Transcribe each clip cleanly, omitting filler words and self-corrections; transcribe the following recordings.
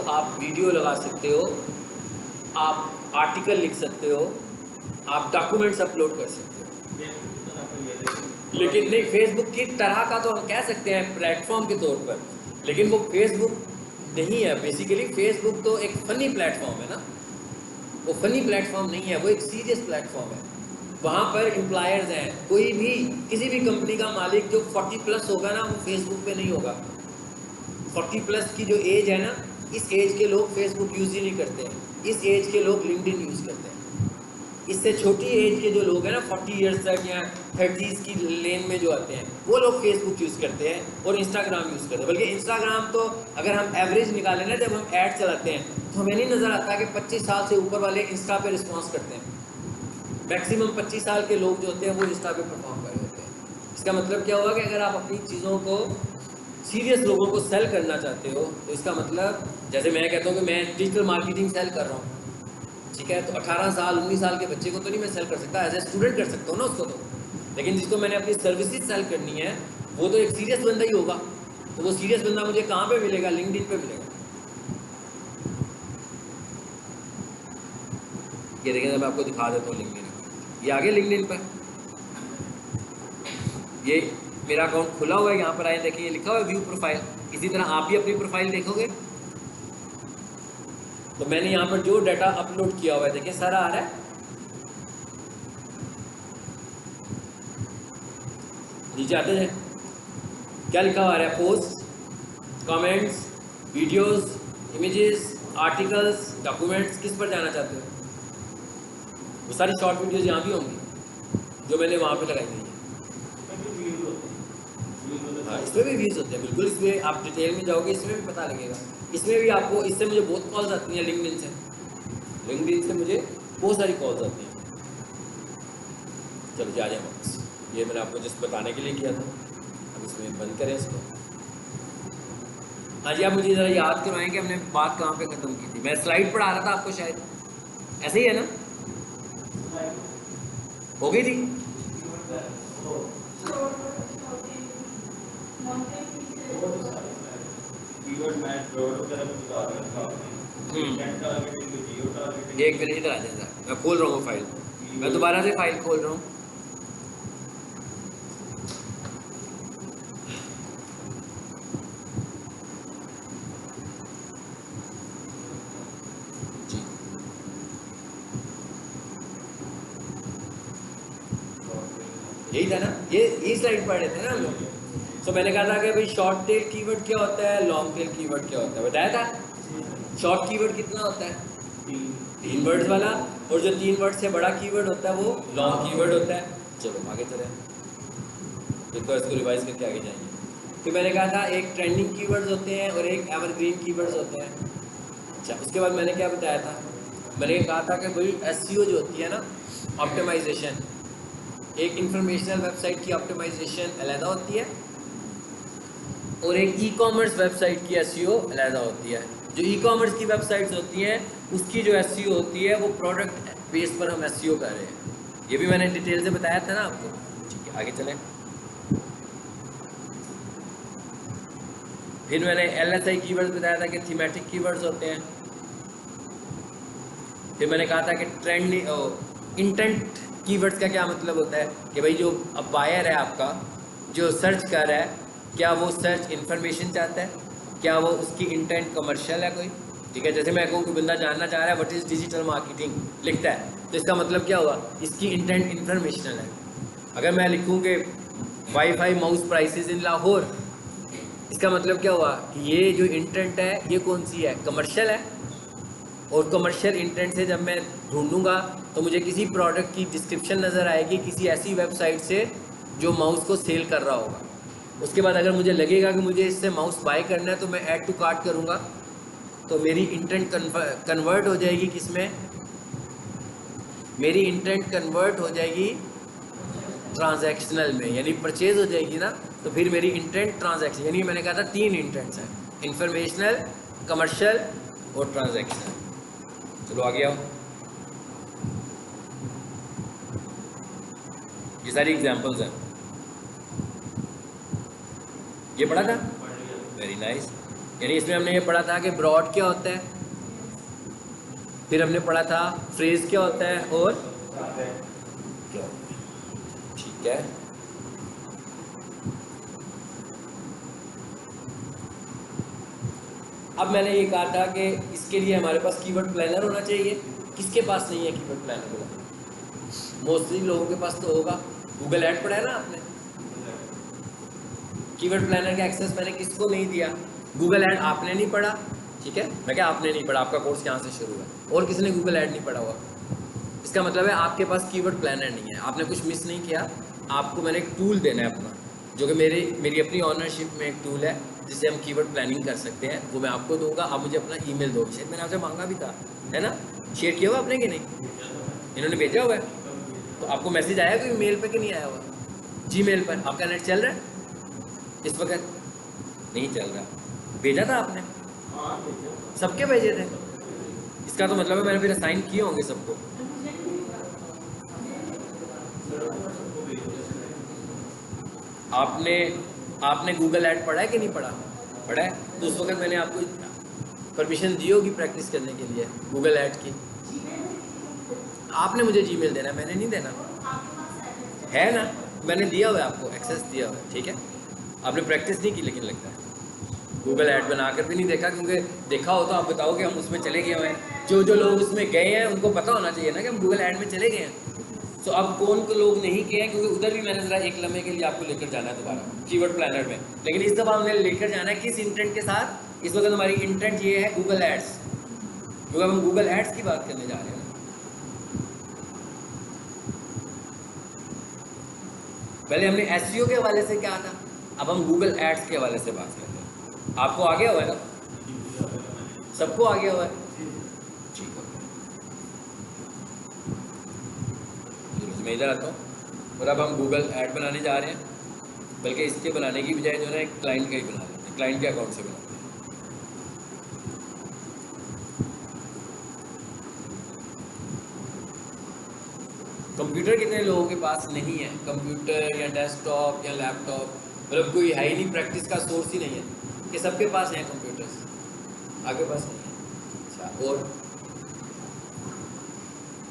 आप वीडियो लगा सकते हो, आप आर्टिकल लिख सकते हो, आप डॉक्यूमेंट्स अपलोड कर सकते हो। लेकिन नहीं, फेसबुक की तरह का तो हम कह सकते हैं प्लेटफॉर्म के तौर पर, लेकिन वो फेसबुक नहीं है। बेसिकली फेसबुक तो एक फ़नी प्लेटफॉर्म है ना, वो फ़नी प्लेटफॉर्म नहीं है, वो एक सीरियस प्लेटफॉर्म है। वहाँ पर एम्प्लॉयर्स हैं, कोई भी किसी भी कंपनी का मालिक जो 40 प्लस होगा ना, वो फेसबुक पे नहीं होगा। 40 प्लस की जो एज है ना, इस एज के लोग फेसबुक यूज़ ही नहीं करते हैं, इस एज के लोग लिंक्डइन यूज़ करते हैं। इससे छोटी एज के जो लोग हैं ना, 40 ईयर्स तक या 30s की लेन में जो आते हैं, वो लोग फेसबुक यूज़ करते हैं और इंस्टाग्राम यूज़ करते हैं। बल्कि इंस्टाग्राम तो अगर हम एवरेज निकालें ना, जब हम ऐड चलाते हैं तो हमें नहीं नज़र आता कि 25 साल से ऊपर वाले इंस्टा पे रिस्पॉन्स करते हैं। मैक्सिमम 25 साल के लोग जो होते हैं वो इंस्टा पे परफॉर्म कर रहे होते हैं। इसका मतलब क्या हुआ कि अगर आप अपनी चीज़ों को सीरियस लोगों को सेल करना चाहते हो, तो इसका मतलब जैसे मैं कहता हूँ कि मैं डिजिटल मार्केटिंग सेल कर रहा हूँ, ठीक है, तो 18 साल 19 साल के बच्चे को तो नहीं मैं सेल कर सकता, एज ए स्टूडेंट कर सकता हूँ ना उसको तो। लेकिन जिसको मैंने अपनी सर्विसेज सेल करनी है, वो तो एक सीरियस बंदा ही होगा। तो वो सीरियस बंदा मुझे कहाँ पे मिलेगा? लिंक्डइन पे मिलेगा। ये देखिए, मैं आपको दिखा देता हूँ लिंक्डइन पे। ये आगे लिंक्डइन पर ये मेरा अकाउंट खुला हुआ है, यहाँ पर आए देखिए, ये लिखा हुआ है व्यू प्रोफाइल। इसी तरह आप भी अपनी प्रोफाइल देखोगे तो मैंने यहाँ पर जो डाटा अपलोड किया हुआ है, देखिए सारा आ रहा है। नीचे आते हैं, क्या लिखा हुआ आ रहा है? Post, comments, videos, images, articles, documents. किस पर जाना चाहते हो? वो सारी शॉर्ट वीडियोस यहाँ भी होंगी जो मैंने वहाँ पे लगाई हुई है। हाँ, इसमें भी व्यूज़ होते हैं बिल्कुल। इसमें आप डिटेल में जाओगे, इसमें भी पता लगेगा। इसमें भी आपको, इससे मुझे बहुत कॉल्स आती हैं लिंक्डइन से। लिंक्डइन से मुझे बहुत सारी कॉल्स आती हैं। चलो जा जाए वापस। ये मैंने आपको जस्ट बताने के लिए किया था। अब इसमें बंद करें इसको। हाँ जी, आप मुझे ज़रा याद करवाएं कि हमने बात कहाँ पे ख़त्म की थी। मैं स्लाइड पढ़ा रहा था आपको, शायद ऐसे ही है ना? हो गई थी? एक मिनट इधर आ जाए, मैं खोल रहा हूँ फाइल। मैं दोबारा से फाइल खोल रहा हूँ। जी, यही था ना, ये स्लाइड पढ़ रहे थे ना हम लोग। तो मैंने कहा था कि भाई शॉर्ट टेल कीवर्ड क्या होता है, लॉन्ग टेल कीवर्ड क्या होता है, बताया था। शॉर्ट कीवर्ड कितना होता है? 3 वर्ड्स वाला। और जो 3 वर्ड से बड़ा कीवर्ड होता है वो लॉन्ग कीवर्ड होता है। चलो आगे चलें, एक बार इसको रिवाइज करके आगे जाएंगे। फिर मैंने कहा था एक ट्रेंडिंग कीवर्ड्स होते हैं और एक एवरग्रीन कीवर्ड्स होते हैं। अच्छा, उसके बाद मैंने क्या बताया था? मैंने कहा था कि भाई एसईओ जो होती है ना, ऑप्टिमाइजेशन, एक इंफॉर्मेशनल वेबसाइट की ऑप्टिमाइजेशन अलग होती है और एक ई कॉमर्स वेबसाइट की एसईओ अलग होती है। जो ई कॉमर्स की वेबसाइट्स होती हैं उसकी जो एसईओ होती है वो प्रोडक्ट बेस पर हम एसईओ कर रहे हैं। ये भी मैंने डिटेल से बताया था ना आपको। ठीक है, आगे चलें। फिर मैंने एलएसआई कीवर्ड्स बताया था कि थीमेटिक कीवर्ड्स होते हैं। फिर मैंने कहा था कि ट्रेंड इंटेंट कीवर्ड्स का क्या मतलब होता है कि भाई जो अब बायर है आपका, जो सर्च कर रहा है, क्या वो सर्च इन्फॉर्मेशन चाहता है, क्या वो उसकी इंटेंट कमर्शियल है कोई। ठीक है, जैसे मैं कहूँ कि बंदा जानना चाह रहा है व्हाट इज़ डिजिटल मार्केटिंग लिखता है, तो इसका मतलब क्या हुआ, इसकी इंटेंट इन्फॉर्मेशनल है। अगर मैं लिखूँ कि wifi mouse prices in Lahore, इसका मतलब क्या हुआ कि ये जो इंटेंट है ये कौन सी है, कमर्शियल है। और कमर्शियल इंटेंट से जब मैं ढूंढूंगा तो मुझे किसी प्रोडक्ट की डिस्क्रिप्शन नज़र आएगी किसी ऐसी वेबसाइट से जो माउस को सेल कर रहा होगा। उसके बाद अगर मुझे लगेगा कि मुझे इससे माउस बाय करना है तो मैं ऐड टू कार्ट करूँगा, तो मेरी इंटेंट कन्वर्ट हो जाएगी किसमें, मेरी इंटेंट कन्वर्ट हो जाएगी ट्रांजैक्शनल में, यानी परचेज हो जाएगी ना। तो फिर मेरी इंटेंट ट्रांजैक्शन, यानी मैंने कहा था 3 इंटेंट्स हैं, इंफॉर्मेशनल, कमर्शियल और ट्रांजैक्शनल। चलो आ गया, ये सारी एग्जांपल्स हैं। ये पढ़ा था? Very nice. यानी इसमें हमने ये पढ़ा था कि ब्रॉड क्या होता है, फिर हमने पढ़ा था फ्रेज क्या होता है और क्या होता है। ठीक है, अब मैंने ये कहा था कि इसके लिए हमारे पास कीवर्ड प्लानर होना चाहिए। किसके पास नहीं है कीवर्ड प्लानर? मोस्टली लोगों के पास तो होगा। गूगल ऐड पढ़ा है ना आपने? कीवर्ड प्लानर का एक्सेस मैंने किसको नहीं दिया? गूगल ऐड आपने नहीं पढ़ा, ठीक है, मैं क्या आपने नहीं पढ़ा, आपका कोर्स यहाँ से शुरू है, और किसी ने गूगल ऐड नहीं पढ़ा हुआ, इसका मतलब है आपके पास कीवर्ड प्लानर नहीं है। आपने कुछ मिस नहीं किया, आपको मैंने एक टूल देना है अपना, जो कि मेरी अपनी ऑनरशिप में एक टूल है जिससे हम कीवर्ड प्लानिंग कर सकते हैं, वो मैं आपको दूंगा। आप मुझे अपना ईमेल दो, शायद मैंने आपसे मांगा भी था, है ना? शेयर किया हुआ आपने कि नहीं? इन्होंने भेजा हुआ है, तो आपको मैसेज आया कोई मेल पे कि नहीं आया हुआ? जीमेल पर। आपका नेट चल रहा है इस वक्त? नहीं चल रहा। भेजा था आपने? सबके भेजे थे? इसका तो मतलब है मैंने फिर असाइन किए होंगे सबको। आपने गूगल ऐड पढ़ा है कि नहीं पढ़ा? पढ़ा है, तो उस वक्त मैंने आपको परमिशन दी होगी प्रैक्टिस करने के लिए गूगल ऐड की। आपने मुझे जीमेल देना है, मैंने नहीं देना, है ना? मैंने दिया हुआ है आपको, एक्सेस दिया हुआ है, ठीक है। आपने प्रैक्टिस नहीं की, लेकिन लगता है गूगल ऐड बनाकर भी नहीं देखा, क्योंकि देखा हो तो आप बताओ कि हम उसमें चले गए हुए हैं। जो लोग उसमें गए हैं उनको पता होना चाहिए ना कि हम गूगल ऐड में चले गए हैं। तो अब कौन को लोग नहीं गए हैं, क्योंकि उधर भी मैंने ज़रा एक लम्हे के लिए आपको लेकर जाना है दोबारा कीवर्ड प्लानर में, लेकिन इस दफ़ा हमने लेकर जाना है किस इंटेंट के साथ? इस वक्त हमारी इंटेंट ये है गूगल एड्स, क्योंकि हम गूगल एड्स की बात करने जा रहे हैं। पहले हमने एसईओ के हवाले से क्या था, अब हम गूगल एड्स के हवाले से बात करते हैं। आपको आ गया हुआ है ना? सबको आ गया हुआ है? ठीक है, मैं इधर आता हूँ और अब हम गूगल ऐड बनाने जा रहे हैं, बल्कि इसके बनाने की बजाय जो है एक क्लाइंट का ही बना लेते हैं, क्लाइंट के अकाउंट से बनाते हैं। कंप्यूटर कितने लोगों के पास नहीं है? कंप्यूटर या डेस्कटॉप या लैपटॉप, मतलब कोई है ही नहीं, प्रैक्टिस का सोर्स ही नहीं है कि सबके पास हैं कंप्यूटर्स? आपके पास नहीं है? अच्छा, और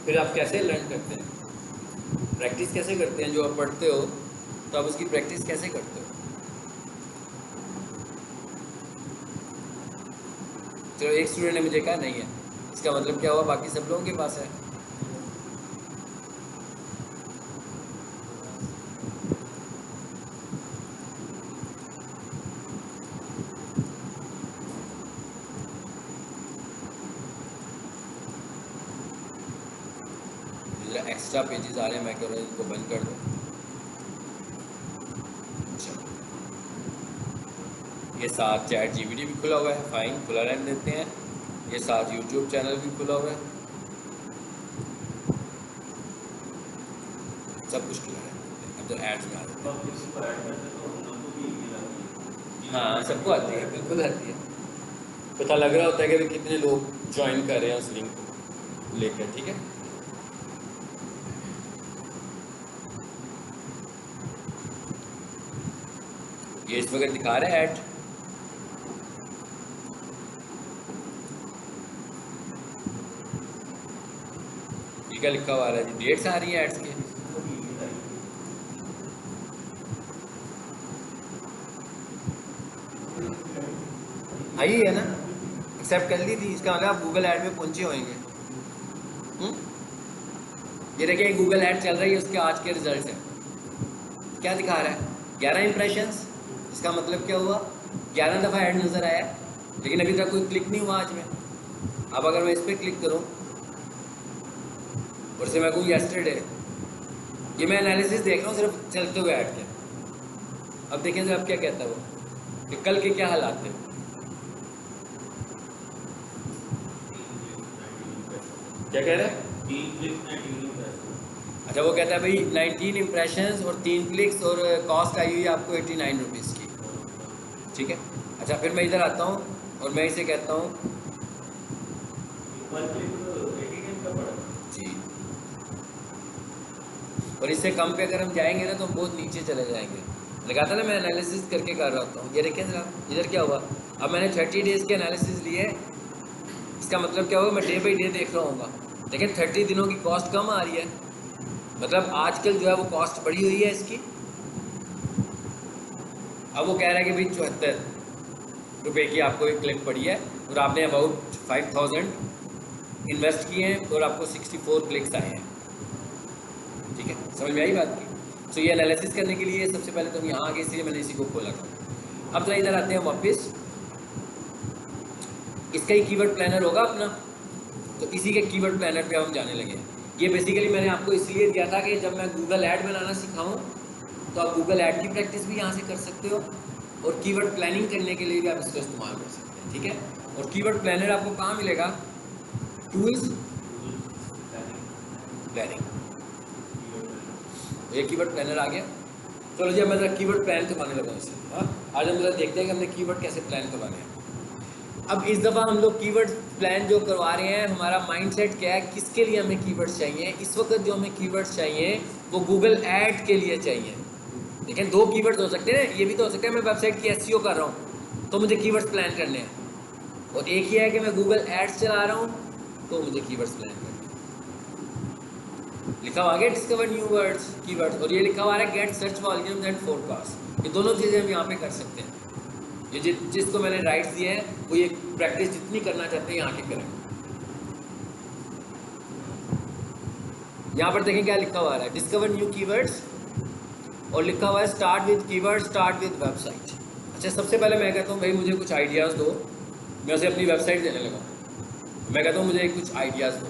फिर आप कैसे लर्न करते हैं, प्रैक्टिस कैसे करते हैं? जो आप पढ़ते हो तो आप उसकी प्रैक्टिस कैसे करते हो? चलो, एक स्टूडेंट ने मुझे कहा नहीं है, इसका मतलब क्या हुआ? बाकी सब लोगों के पास है। एक्स्ट्रा पेजेस आ रहे हैं, मैं कह रहा हूँ इनको बंद कर दो। ये साथ चैट जीपीटी भी खुला हुआ है, फाइन, खुला रहने देते हैं। ये साथ यूट्यूब चैनल भी खुला हुआ है, सब कुछ खुला रहने देते हैं। अब तो एड्स में आ जाते हैं। हाँ, सबको आती है, बिल्कुल आती है। पता लग रहा होता है कि कितने लोग ज्वाइन कर रहे हैं उस लिंक को लेकर, ठीक है। ये इस वक्त दिखा रहा है ऐड, ये क्या लिखा हुआ है जी? डेट्स आ रही है एड्स के। आई है ना? एक्सेप्ट कर ली थी, इसका मतलब आप गूगल ऐड में पहुंचे होंगे। ये देखिए गूगल ऐड चल रही है, उसके आज के रिजल्ट है, क्या दिखा रहा है? 11 इंप्रेशंस। इसका मतलब क्या हुआ? 11 दफ़ा ऐड नज़र आया, लेकिन अभी तक कोई क्लिक नहीं हुआ आज में। अब अगर मैं इस पर क्लिक करूँ और से मैं कहूँ येस्टरडे, ये मैं एनालिसिस देख रहा हूँ सिर्फ चलते हुए ऐड के। अब देखें तो अब क्या कहता है वो कि कल के क्या हालात थे। क्या कह रहे हैं? अच्छा, वो कहता है भाई 19 इंप्रेशंस और 3 क्लिक्स और कॉस्ट आई हुई है आपको 89 रुपीज़ की, ठीक है। अच्छा, फिर मैं इधर आता हूँ और मैं इसे कहता हूँ जी, और इससे कम पे अगर हम जाएंगे ना तो हम बहुत नीचे चले जाएंगे। लगातार ना मैं एनालिसिस करके कर रहा होता हूँ। ये देखें जरा, इधर क्या हुआ? अब मैंने 30 डेज़ के एनालिसिस लिए, इसका मतलब क्या होगा, मैं डे बाई डे देख रहा हूँ, लेकिन 30 दिनों की कॉस्ट कम आ रही है, मतलब आजकल जो है वो कॉस्ट बढ़ी हुई है इसकी। अब वो कह रहा है कि भाई 74 रुपये की आपको एक क्लिक पड़ी है और आपने अबाउट 5000 इन्वेस्ट किए हैं और आपको 64 क्लिक्स आए हैं। ठीक है, समझ में आई बात की? तो ये एनालिसिस करने के लिए सबसे पहले तो हम यहाँ आगे, इसलिए मैंने इसी को खोला था। अब तो इधर आते हैं वापस, इसका ही कीवर्ड प्लानर होगा अपना, तो इसी के कीवर्ड प्लानर पे हम जाने लगे। ये बेसिकली मैंने आपको इसलिए दिया था कि जब मैं गूगल ऐड बनाना सिखाऊं तो आप गूगल ऐड की प्रैक्टिस भी यहाँ से कर सकते हो और कीवर्ड प्लानिंग करने के लिए भी आप इसका इस्तेमाल कर सकते हैं। ठीक है, और कीवर्ड प्लानर आपको कहाँ मिलेगा? टूल्स प्लानिंग, ये कीवर्ड प्लानर आ गया। चलो जी, अब मैं कीवर्ड प्लान करवाने लगा इससे। आज हम देखते हैं कि हमने कीवर्ड कैसे प्लान करवाने हैं। अब इस दफ़ा हम लोग कीवर्ड प्लान जो करवा रहे हैं, हमारा माइंडसेट क्या है, किसके लिए हमें कीवर्ड्स चाहिए? इस वक्त जो हमें कीवर्ड्स चाहिए वो गूगल ऐड के लिए चाहिए। लेकिन दो कीवर्ड्स हो सकते हैं, ये भी तो हो सकता है मैं वेबसाइट की एसईओ कर रहा हूँ तो मुझे कीवर्ड्स प्लान करने हैं, और एक ही है कि मैं गूगल एड्स चला रहा हूँ तो मुझे कीवर्ड्स प्लान करने हैं। लिखा हुआ है डिस्कवर न्यू वर्ड्स कीवर्ड्स, और ये लिखा हुआ है get search volumes and forecast. ये दोनों चीज़ें हम यहाँ पे कर सकते हैं। ये जिसको मैंने राइट्स दिए हैं वो ये प्रैक्टिस जितनी करना चाहते हैं यहाँ के करें। यहाँ पर देखें क्या लिखा हुआ है, डिस्कवर न्यू कीवर्ड्स, और लिखा हुआ है start with keyword, start with website. अच्छा, सबसे पहले मैं कहता हूँ भाई मुझे कुछ आइडियाज़ दो, मैं उसे अपनी वेबसाइट देने लगा। मैं कहता हूँ मुझे कुछ आइडियाज़ दो,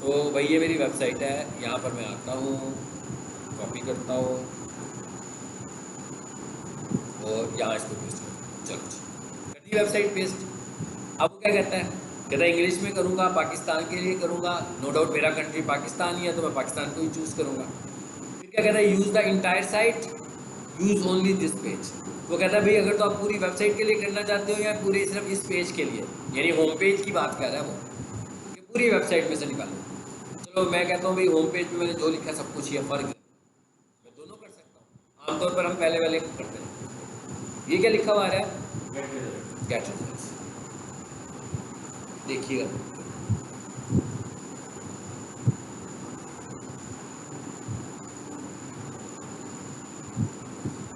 तो भाई ये मेरी वेबसाइट है, यहाँ पर मैं आता हूँ, कॉपी करता हूँ और यहाँ इसको पेस्ट करता हूँ। चलो कर दी वेबसाइट पेस्ट। अब वो क्या कहता है इंग्लिश में करूँगा, पाकिस्तान के लिए करूँगा, नो डाउट मेरा कंट्री पाकिस्तान ही है तो मैं पाकिस्तान को ही चूज़ करूँगा। फिर क्या कहता है, use the entire site, use only this page. वो कहता है भाई अगर तो आप पूरी वेबसाइट के लिए करना चाहते हो या पूरे सिर्फ इस पेज के लिए, यानी होम पेज की बात कर रहा है वो कि पूरी वेबसाइट में से निकालो। चलो मैं कहता हूँ भाई होम पेज में मैंने जो लिखा सब कुछ ही फ़र्क है, मैं दोनों कर सकता हूँ। आमतौर पर हम पहले वाले करते हैं। ये क्या लिखा हुआ है, गेट रिजल्ट्स, देखिएगा।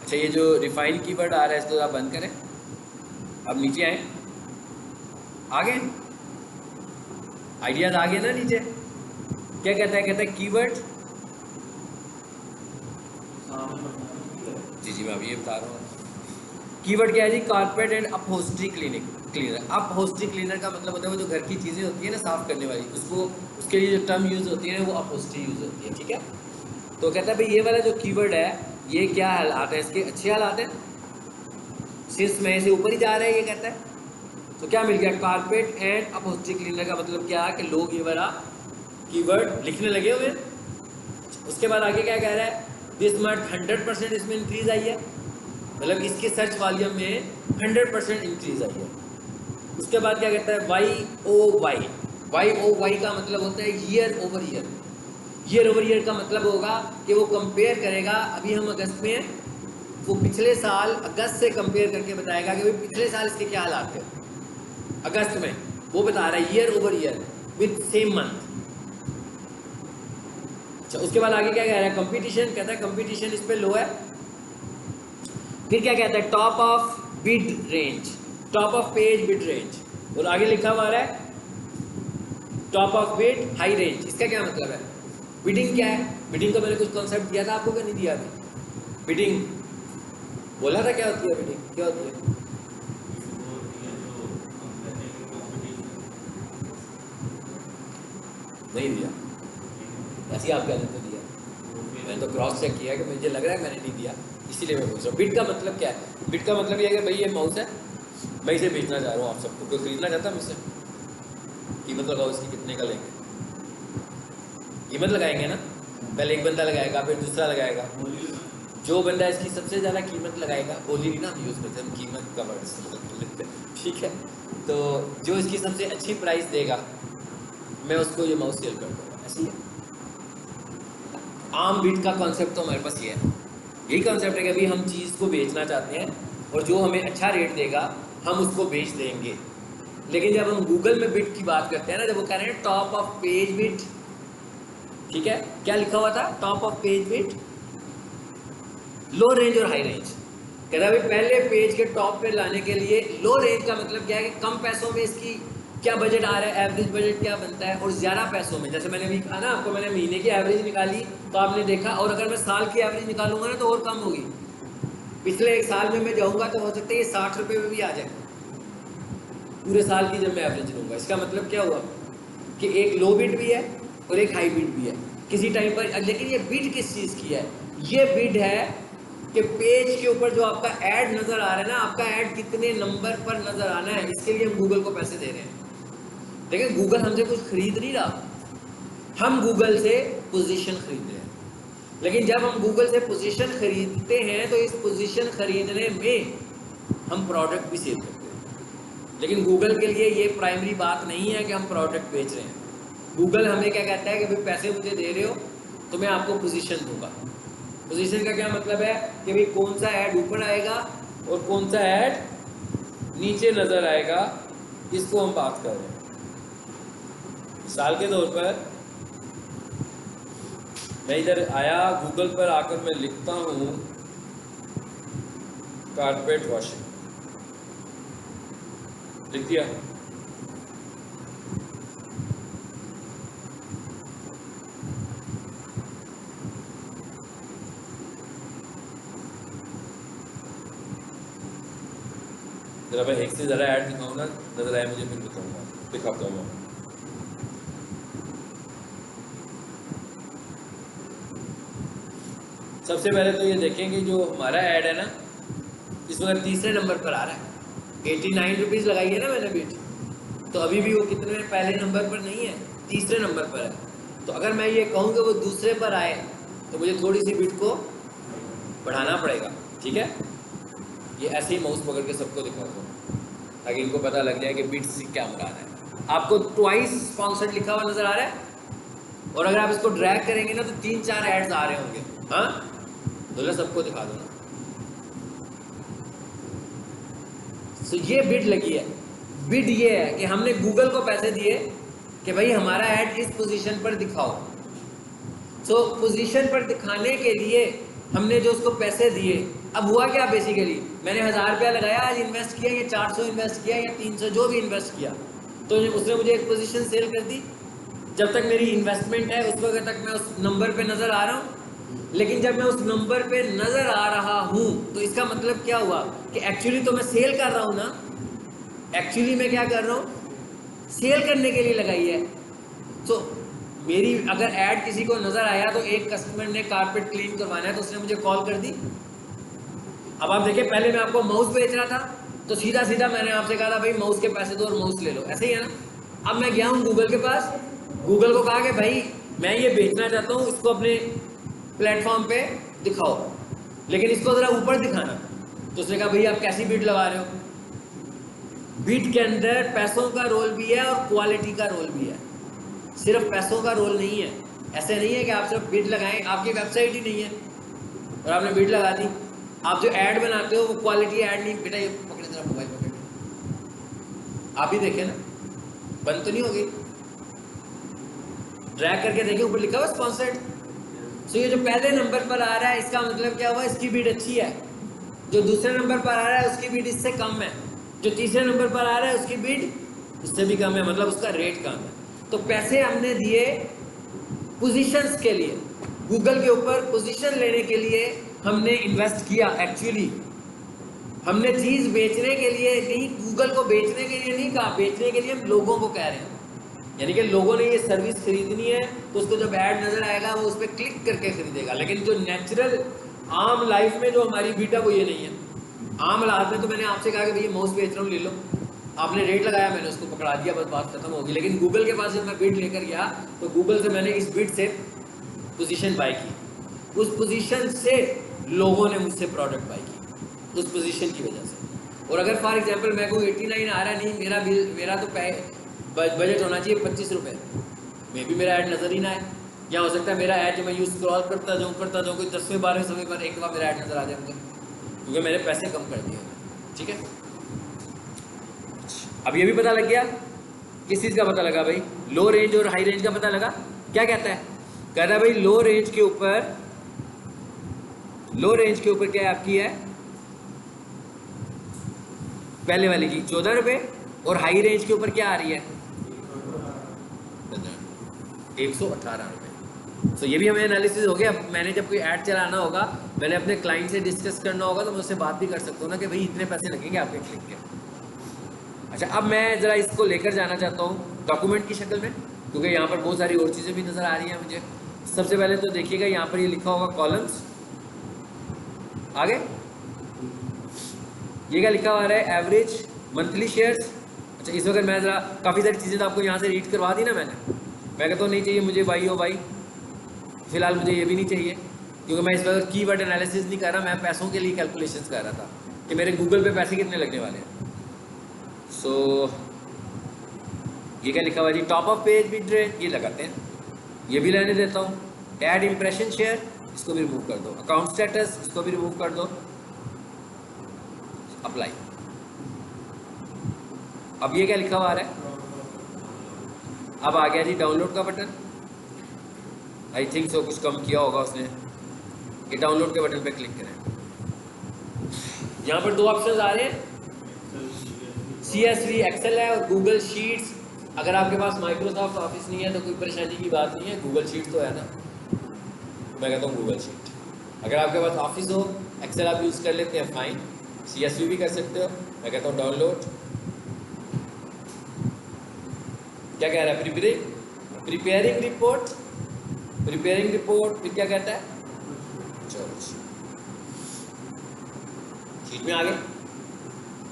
अच्छा, ये जो रिफाइन कीवर्ड आ रहा है इसको आप बंद करें। अब नीचे आए, आगे आइडियाज आ गए ना नीचे। क्या कहता है, कहता है कीवर्ड, जी मैं अभी ये बता रहा हूँ। कीवर्ड क्या है जी, कारपेट एंड अपहोस्ट्री क्लीनर। अपहोस्ट्री क्लीनर का मतलब होता है वो जो घर की चीज़ें होती है ना साफ़ करने वाली, उसको उसके लिए जो टर्म यूज़ होती है ना वो अपहोस्ट्री यूज़ होती है। ठीक है, तो कहता है भाई ये वाला जो कीवर्ड है ये क्या हालात है इसके, अच्छे हालात हैं, सिर्फ में से ऊपर ही जा रहा है ये कहता है। तो क्या मिल गया, कारपेट एंड अपहोस्ट्री क्लीनर का मतलब क्या है कि लोग ये वाला कीवर्ड लिखने लगे हुए हैं। उसके बाद आगे क्या कह रहा है, दिस मंथ 100% इसमें इंक्रीज आई है, मतलब इसके सर्च वॉल्यूम में 100% इंक्रीज आई है। उसके बाद क्या कहता है, YOY का मतलब होता है year over year. Year over year का मतलब होगा कि वो कंपेयर करेगा, अभी हम अगस्त में, वो पिछले साल अगस्त से कंपेयर करके बताएगा कि भाई पिछले साल इसके क्या हालात थे अगस्त में, वो बता रहा है year over year with same month. अच्छा, उसके बाद आगे क्या कह रहा है, कंपटीशन, कहता है कंपटीशन इस पे लो है। फिर क्या कहता है, top of bid range, top of page bid range, और आगे लिखा हुआ है top of bid high range. इसका क्या मतलब है, बिडिंग क्या है, बिडिंग का मैंने कुछ कॉन्सेप्ट दिया था आपको क्या नहीं दिया अभी? बिडिंग बोला था क्या होती है, बिडिंग क्या होती है? नहीं दिया, ऐसे आप कहते तो दिया, मैंने तो क्रॉस चेक किया कि मुझे लग रहा है मैंने नहीं दिया, इसीलिए मैं पूछ रहा हूँ। बिड का मतलब क्या है, बिड का मतलब ये है कि भाई ये माउस है, मैं इसे बेचना चाह रहा हूँ आप सबको, कोई खरीदना चाहता है मुझसे, कीमत लगाओ इसकी, कितने का लेंगे, कीमत लगाएंगे ना, पहले एक बंदा लगाएगा फिर दूसरा लगाएगा, जो बंदा इसकी सबसे ज़्यादा कीमत लगाएगा, बोली नहीं ना हम यूज़ करते हैं, कीमत का वर्ड, ठीक है, तो जो इसकी सबसे अच्छी प्राइस देगा मैं उसको ये माउस सेल कर दूँगा, ऐसी है। आम बिड का कॉन्सेप्ट तो हमारे पास ये है, यही कॉन्सेप्ट है कि अभी हम चीज़ को बेचना चाहते हैं और जो हमें अच्छा रेट देगा हम उसको बेच देंगे। लेकिन जब हम गूगल में बिट की बात करते हैं ना, जब वो कह रहे हैं टॉप ऑफ पेज बिट, ठीक है, क्या लिखा हुआ था top of page bit, low range और हाई रेंज। कह रहा भाई पहले पेज के टॉप पे लाने के लिए लो रेंज का मतलब क्या है कि कम पैसों में इसकी क्या बजट आ रहा है, एवरेज बजट क्या बनता है, और ज़्यादा पैसों में, जैसे मैंने अभी कहा ना आपको, मैंने महीने की एवरेज निकाली तो आपने देखा, और अगर मैं साल की एवरेज निकालूंगा ना तो और कम होगी। पिछले एक साल में मैं जाऊंगा तो हो सकता है ये 60 रुपये में भी आ जाए पूरे साल की जब मैं एवरेज लूँगा। इसका मतलब क्या हुआ कि एक लो बिट भी है और एक हाई बिट भी है किसी टाइम पर। लेकिन ये बिट किस चीज़ की है, ये बिट है कि पेज के ऊपर जो आपका ऐड नज़र आ रहा है ना, आपका ऐड कितने नंबर पर नज़र आना है, इसके लिए हम गूगल को पैसे दे रहे हैं। देखिए गूगल हमसे कुछ खरीद नहीं रहा, हम गूगल से पोजीशन खरीद रहे हैं। लेकिन जब हम गूगल से पोजीशन खरीदते हैं तो इस पोजीशन खरीदने में हम प्रोडक्ट भी सेल करते हैं। लेकिन गूगल के लिए ये प्राइमरी बात नहीं है कि हम प्रोडक्ट बेच रहे हैं। गूगल हमें क्या कहता है कि भाई पैसे मुझे दे रहे हो तो मैं आपको पोजीशन दूंगा। पोजीशन का क्या मतलब है कि भाई कौन सा ऐड ऊपर आएगा और कौन सा ऐड नीचे नज़र आएगा, इसको हम बात कर रहे हैं। मिसाल के तौर पर मैं इधर आया, गूगल पर आकर मैं लिखता हूँ कारपेट वॉशिंग, लिख दिया। जरा मैं एक से ज़्यादा ऐड दिखाऊंगा, नजर आए मुझे फिर बताऊंगा, दिखाता हूँ। सबसे पहले तो ये देखें कि जो हमारा ऐड है ना, इस वक्त तीसरे नंबर पर आ रहा है। 89 रुपीज़ लगाई है ना मैंने बिट, तो अभी भी वो कितने में, पहले नंबर पर नहीं है, तीसरे नंबर पर है। तो अगर मैं ये कहूँ कि वो दूसरे पर आए तो मुझे थोड़ी सी बिट को बढ़ाना पड़ेगा, ठीक है। ये ऐसे ही माउस पकड़ के सबको दिखाता हूँ ताकि इनको पता लग जाए कि बिट से क्या मुराद है। आपको ट्वाइस स्पॉन्सर्ड लिखा हुआ नजर आ रहा है, और अगर आप इसको ड्रैग करेंगे ना तो 3-4 एड्स आ रहे होंगे। हाँ, तो सबको दिखा दो ना। तो ये बिड लगी है। बिड ये है कि हमने गूगल को पैसे दिए कि भाई हमारा ऐड इस पोजीशन पर दिखाओ। तो पोजीशन पर दिखाने के लिए हमने जो उसको पैसे दिए, अब हुआ क्या बेसिकली, मैंने 1000 रुपया लगाया, आज इन्वेस्ट किया, या 400 इन्वेस्ट किया या 300, जो भी इन्वेस्ट किया, तो उसने मुझे एक पोजीशन सेल कर दी। जब तक मेरी इन्वेस्टमेंट है उस वक्त तक मैं उस नंबर पे नज़र आ रहा हूँ। लेकिन जब मैं उस नंबर पे नज़र आ रहा हूँ तो इसका मतलब क्या हुआ कि एक्चुअली तो मैं सेल कर रहा हूँ ना, एक्चुअली मैं क्या कर रहा हूँ, सेल करने के लिए लगाई है। तो मेरी अगर ऐड किसी को नज़र आया तो एक कस्टमर ने कारपेट क्लीन करवाना है तो उसने मुझे कॉल कर दी। अब आप देखिए, पहले मैं आपको माउस बेच रहा था तो सीधा सीधा मैंने आपसे कहा था भाई माउस के पैसे दो और माउस ले लो, ऐसे ही है ना। अब मैं गया हूँ गूगल के पास, गूगल को कहा कि भाई मैं ये बेचना चाहता हूँ, इसको अपने प्लेटफॉर्म पे दिखाओ, लेकिन इसको ज़रा ऊपर दिखाना। तो उसने कहा भाई आप कैसी बीट लगा रहे हो। बीट के अंदर पैसों का रोल भी है और क्वालिटी का रोल भी है, सिर्फ पैसों का रोल नहीं है। ऐसे नहीं है कि आप सिर्फ बीट लगाएं, आपकी वेबसाइट ही नहीं है और आपने बीट लगा दी। आप जो ऐड बनाते हो वो क्वालिटी ऐड नहीं। बेटा ये पकड़े, जरा मोबाइल पकड़े, आप ही देखें ना, बंद तो नहीं होगी, ड्रैग करके देखिए, ऊपर लिखा हुआ स्पॉन्सर्ड। तो ये जो पहले नंबर पर आ रहा है इसका मतलब क्या हुआ, इसकी बीट अच्छी है। जो दूसरे नंबर पर आ रहा है उसकी बीट इससे कम है। जो तीसरे नंबर पर आ रहा है उसकी बीट उससे भी कम है, मतलब उसका रेट कम है। तो पैसे हमने दिए पोजीशंस के लिए, गूगल के ऊपर पोजीशन लेने के लिए हमने इन्वेस्ट किया। एक्चुअली हमने चीज़ बेचने के लिए नहीं, गूगल को बेचने के लिए नहीं कहा, बेचने के लिए हम लोगों को कह रहे हैं। यानी कि लोगों ने ये सर्विस खरीदनी है तो उसको जब ऐड नज़र आएगा वो उस पर क्लिक करके खरीदेगा। लेकिन जो नेचुरल आम लाइफ में जो हमारी बीट है वो ये नहीं है। आम हालात में तो मैंने आपसे कहा कि भैया माउस बेच रहा हूँ, ले लो, आपने रेट लगाया, मैंने उसको पकड़ा दिया, बस बात खत्म होगी। लेकिन गूगल के पास जब मैं बीट लेकर गया तो गूगल से मैंने इस बीट से पोजीशन बाय की, उस पोजीशन से लोगों ने मुझसे प्रोडक्ट बाय की, उस पोजीशन की वजह से। और अगर फॉर एग्जांपल मैं को 89 आ रहा है, नहीं मेरा बिल, मेरा तो बजट होना चाहिए 25 रुपये, मे भी मेरा ऐड नज़र ही ना आए, या हो सकता है मेरा ऐड जो मैं यूज़ स्क्रॉल करता जाऊँ कोई 10वें 12वें बार एक बार मेरा ऐड नज़र आ जाए मुझे, क्योंकि मैंने पैसे कम कर दिए। ठीक है, अब ये भी पता लग गया, किस चीज़ का पता लगा भाई, लो रेंज और हाई रेंज का पता लगा। क्या कहता है, कहता है भाई लो रेंज के ऊपर क्या है आपकी है पहले वाली की 14 रुपये, और हाई रेंज के ऊपर क्या आ रही है 118 रुपये। तो ये भी हमें एनालिसिस हो गया। मैंने जब कोई ऐड चलाना होगा, मैंने अपने क्लाइंट से डिस्कस करना होगा, तो मैं उससे बात भी कर सकता हूँ ना कि भाई इतने पैसे लगेंगे आपके क्लिक के। अच्छा, अब मैं ज़रा इसको लेकर जाना चाहता हूँ डॉक्यूमेंट की शक्ल में, क्योंकि यहाँ पर बहुत सारी और चीज़ें भी नज़र आ रही हैं मुझे। सबसे पहले तो देखिएगा यहाँ पर ये लिखा होगा कॉलम्स, आगे ये क्या लिखा हुआ है, एवरेज मंथली शेयर्स। अच्छा, इस वक्त मैं ज़रा काफ़ी सारी चीज़ें तो आपको यहाँ से रीड करवा दी ना मैंने। मैं कहता हूँ नहीं चाहिए मुझे वाई ओ वाई, फिलहाल मुझे ये भी नहीं चाहिए, क्योंकि मैं इस वक्त कीवर्ड एनालिसिस नहीं कर रहा, मैं पैसों के लिए कैलकुलेशंस कर रहा था कि मेरे गूगल पे पैसे कितने लगने वाले हैं। सो ये क्या लिखा हुआ जी, top of page bid rate, ये लगाते हैं, ये भी रहने देता हूँ। ऐड इंप्रेशन शेयर, इसको भी रिमूव कर दो। अकाउंट स्टेटस, इसको भी रिमूव कर दो। अप्लाई। अब ये क्या लिखा हुआ है, अब आ गया जी डाउनलोड का बटन। आई थिंक सो कुछ कम किया होगा उसने, कि डाउनलोड के बटन पे क्लिक करें। यहाँ पर दो ऑप्शंस आ रहे हैं, CSV एक्सेल है और गूगल शीट्स। अगर आपके पास माइक्रोसॉफ्ट ऑफिस नहीं है तो कोई परेशानी की बात नहीं है, गूगल शीट तो है ना, मैं कहता हूँ गूगल शीट। अगर आपके पास ऑफिस हो, एक्सेल आप यूज़ कर लेते हैं, फाइन। CSV भी कर सकते हो, मैं कहता हूँ डाउनलोड। क्या कह रहा है, प्रिपेयरिंग रिपोर्ट, फिर क्या कहता है, चलो शीट में आ गए।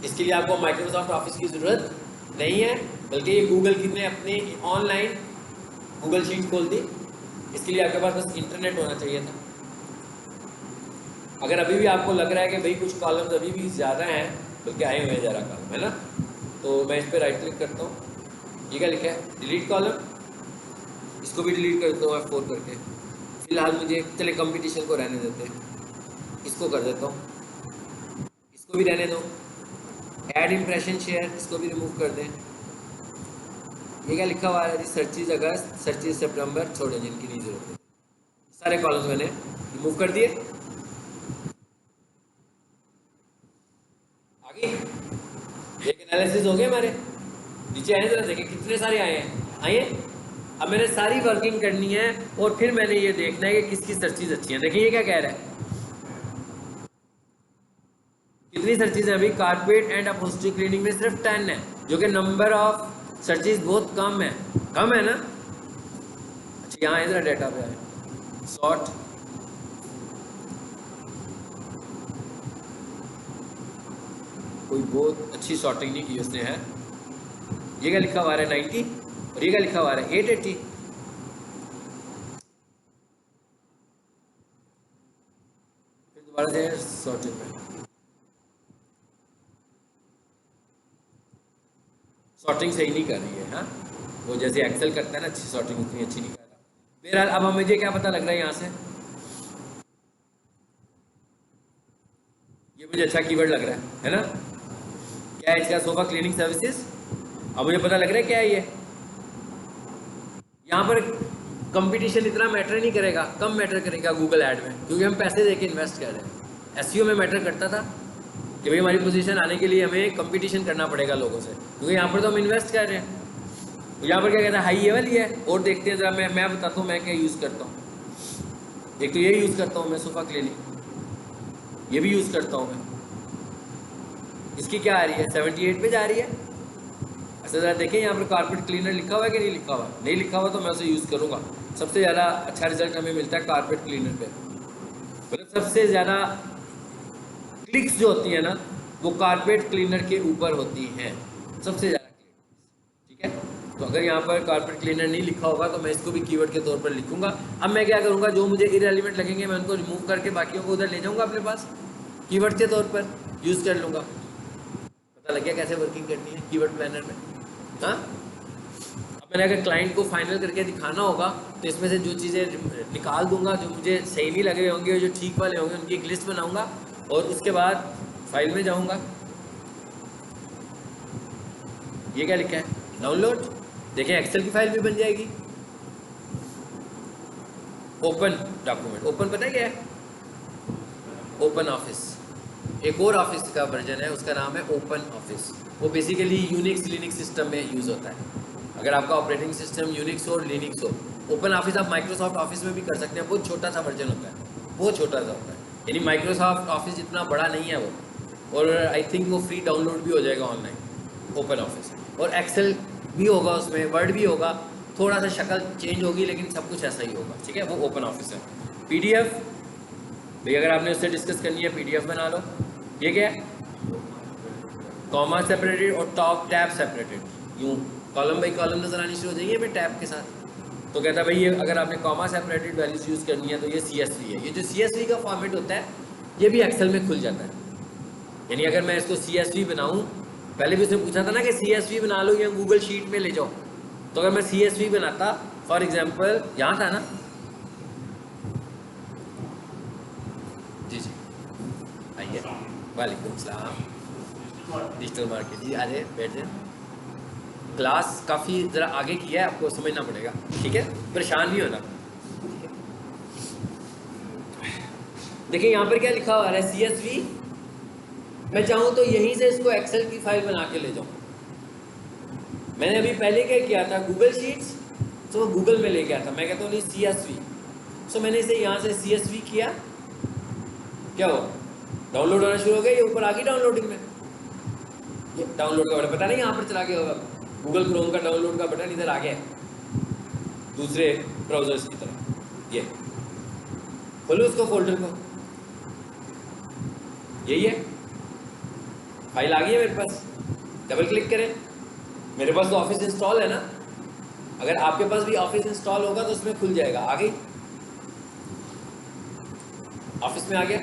इसके लिए आपको माइक्रोसॉफ्ट ऑफिस की ज़रूरत नहीं है, बल्कि ये गूगल ने अपने ऑनलाइन गूगल शीट खोल दी। इसके लिए आपके पास बस इंटरनेट होना चाहिए था। अगर अभी भी आपको लग रहा है कि भाई कुछ कॉलम्स अभी भी ज़्यादा हैं, बल्कि आए हुए हैं ज़रा कॉलम, है ना, तो मैं इस पर राइट क्लिक करता हूँ। ये क्या लिखा है, डिलीट कॉलम, इसको भी डिलीट कर देता हूँ F4 करके। फिलहाल मुझे चले कंपटीशन को रहने देते हैं, इसको कर देता हूँ, इसको भी रहने दो। ऐड इंप्रेशन शेयर, इसको भी रिमूव कर दें। ये क्या लिखा हुआ है जी, सर्चिज अगस्त, सर्चिज सितंबर, छोड़े जिनकी नहीं जरूरत है। सारे कॉलम्स मैंने रिमूव कर दिए। आगे एक एनालिसिस हो गया हमारे, नीचे आए जरा देखें कितने सारे आए हैं। आइए, अब मैंने सारी वर्किंग करनी है और फिर मैंने ये देखना है कि किसकी सर्चिज अच्छी है। देखिए ये क्या कह रहा है, कितनी सर्चिज है अभी, कारपेट एंड अपहोल्स्ट्री क्लीनिंग में सिर्फ 10 है, जो कि नंबर ऑफ सर्चिज बहुत कम है ना। अच्छा, यहाँ इधर डेटा पे आए, सॉर्ट, कोई बहुत अच्छी सॉर्टिंग नहीं की उसने है। ये क्या लिखा हुआ है 90, और ये क्या लिखा हुआ है 880। फिर दोबारा से सॉर्टिंग में सॉर्टिंग सही नहीं कर रही है। हाँ, वो जैसे एक्सेल करता है ना, अच्छी सॉर्टिंग उतनी अच्छी नहीं कर रहा। बहरहाल अब मुझे क्या पता लग रहा है यहाँ से, ये मुझे अच्छा कीवर्ड लग रहा है ना। क्या है इसका, सोफा क्लीनिंग सर्विसेज। अब मुझे पता लग रहा है क्या है ये। यहाँ पर कंपटीशन इतना मैटर नहीं करेगा, कम मैटर करेगा गूगल ऐड में, क्योंकि हम पैसे देके इन्वेस्ट कर रहे हैं। SEO में मैटर करता था कि भाई हमारी पोजीशन आने के लिए हमें कंपटीशन करना पड़ेगा लोगों से, क्योंकि यहाँ पर तो हम इन्वेस्ट कर रहे हैं। तो यहाँ पर क्या कहता है, हाई लेवल ही है। और देखते हैं ज़रा, मैं बताता हूँ मैं क्या यूज़ करता हूँ। एक तो ये यूज़ करता हूँ मैं, सोफा क्लीनिंग, ये भी यूज़ करता हूँ मैं। इसकी क्या आ रही है, 78 पे जा रही है। अच्छा ज़रा देखें यहाँ पर कारपेट क्लीनर लिखा हुआ है कि नहीं लिखा हुआ, नहीं लिखा हुआ तो मैं उसे यूज़ करूँगा। सबसे ज़्यादा अच्छा रिजल्ट हमें मिलता है कारपेट क्लीनर पे, मतलब सबसे ज़्यादा क्लिक्स जो होती है ना, वो कारपेट क्लीनर के ऊपर होती हैं, सबसे ज़्यादा क्लिक। ठीक है, तो अगर यहाँ पर कारपेट क्लीनर नहीं लिखा होगा तो मैं इसको भी कीवर्ड के तौर पर लिखूंगा। अब मैं क्या करूँगा, जो मुझे इररिलेवेंट लगेंगे मैं उनको रिमूव करके बाकियों को उधर ले जाऊँगा अपने पास, कीवर्ड के तौर पर यूज़ कर लूँगा। पता लग गया कैसे वर्किंग करनी है कीवर्ड प्लानर में। हाँ, अब मैंने अगर क्लाइंट को फाइनल करके दिखाना होगा तो इसमें से जो चीज़ें निकाल दूंगा, जो मुझे सही नहीं लग रहे होंगे, जो ठीक वाले होंगे, उनकी एक लिस्ट बनाऊंगा और उसके बाद फाइल में जाऊंगा। ये क्या लिखा है, डाउनलोड। देखें एक्सेल की फाइल भी बन जाएगी। ओपन डॉक्यूमेंट, ओपन पता है क्या है, ओपन ऑफिस। एक और ऑफिस का वर्जन है, उसका नाम है ओपन ऑफिस। वो बेसिकली यूनिक्स लिनक्स सिस्टम में यूज़ होता है। अगर आपका ऑपरेटिंग सिस्टम यूनिक्स हो और लिनक्स हो, ओपन ऑफिस आप माइक्रोसॉफ्ट ऑफिस में भी कर सकते हैं। बहुत छोटा सा वर्जन होता है, बहुत छोटा सा होता है, यानी माइक्रोसॉफ्ट ऑफिस जितना बड़ा नहीं है वो। और आई थिंक वो फ्री डाउनलोड भी हो जाएगा ऑनलाइन, ओपन ऑफिस। और एक्सेल भी होगा उसमें, वर्ड भी होगा, थोड़ा सा शक्ल चेंज होगी लेकिन सब कुछ ऐसा ही होगा, ठीक है। वो ओपन ऑफिस है। पीडीएफ भाई अगर आपने उससे डिस्कस करनी है पीडीएफ बना लो। ये क्या है, कॉमा सेपरेटेड और टॉप टैब सेपरेटेड, यूँ कॉलम बाई कॉलम नजर आनी शुरू हो जाएगी भाई टैब के साथ। तो कहता है भाई ये अगर आपने कॉमा सेपरेटेड वैल्यूज यूज़ करनी है तो ये CSV है। ये जो CSV का फॉर्मेट होता है ये भी एक्सेल में खुल जाता है। यानी अगर मैं इसको CSV बनाऊँ, पहले भी उसने पूछा था ना कि CSV बना लो या गूगल शीट में ले जाओ, तो अगर मैं CSV बनाता फॉर एग्जाम्पल, यहाँ था ना जी जी, आइए, वालेकुम सलाम, डिजिटल मार्केट जी, अरे बैठ जाए। क्लास काफ़ी ज़रा आगे किया है, आपको समझना पड़ेगा, ठीक है, परेशान नहीं होना। देखिए यहाँ पर क्या लिखा हुआ है, CSV। मैं चाहूँ तो यहीं से इसको एक्सेल की फाइल बना के ले जाऊँ। मैंने अभी पहले क्या किया था, गूगल शीट्स तो गूगल में ले गया था, मैं कहता हूँ नहीं CSV। सो मैंने इसे यहाँ से CSV किया, क्या हुआ, डाउनलोड होना शुरू हो गया। ये ऊपर आ गई डाउनलोडिंग में, ये डाउनलोड का बटन पता नहीं यहाँ पर चला गया होगा, गूगल क्रोम का डाउनलोड का बटन इधर आ गया दूसरे ब्राउजर्स की तरह। ये खोलो उसको, फोल्डर को, यही है, फाइल आ गई है मेरे पास। डबल क्लिक करें, मेरे पास तो ऑफिस इंस्टॉल है ना, अगर आपके पास भी ऑफिस इंस्टॉल होगा तो उसमें खुल जाएगा। आ गई, ऑफिस में आ गया।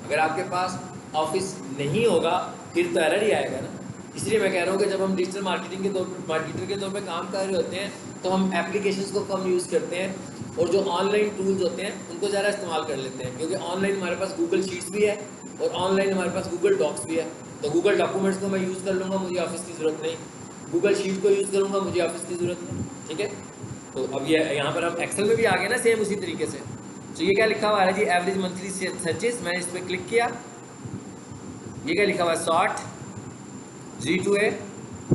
अगर आपके पास ऑफिस नहीं होगा फिर तो एरर ही आएगा ना। इसलिए मैं कह रहा हूँ कि जब हम डिजिटल मार्केटिंग के मार्केटर के तौर पे काम कर रहे होते हैं तो हम एप्लीकेशंस को कम यूज़ करते हैं और जो ऑनलाइन टूल्स होते हैं उनको ज़्यादा इस्तेमाल कर लेते हैं, क्योंकि ऑनलाइन हमारे पास गूगल शीट्स भी है और ऑनलाइन हमारे पास गूगल डॉक्स भी है। तो गूगल डॉक्यूमेंट्स को मैं यूज़ कर लूँगा, मुझे ऑफिस की ज़रूरत नहीं। गूगल शीट को यूज़ करूँगा, मुझे ऑफिस की ज़रूरत नहीं, ठीक है। तो अब ये यहाँ पर हम एक्सेल में भी आ गए ना सेम उसी तरीके से। तो ये क्या लिखा हुआ है जी, एवरेज मंथली सर्चेस। मैंने इस पर क्लिक किया, ये क्या लिखा हुआ है, सॉर्ट G2A।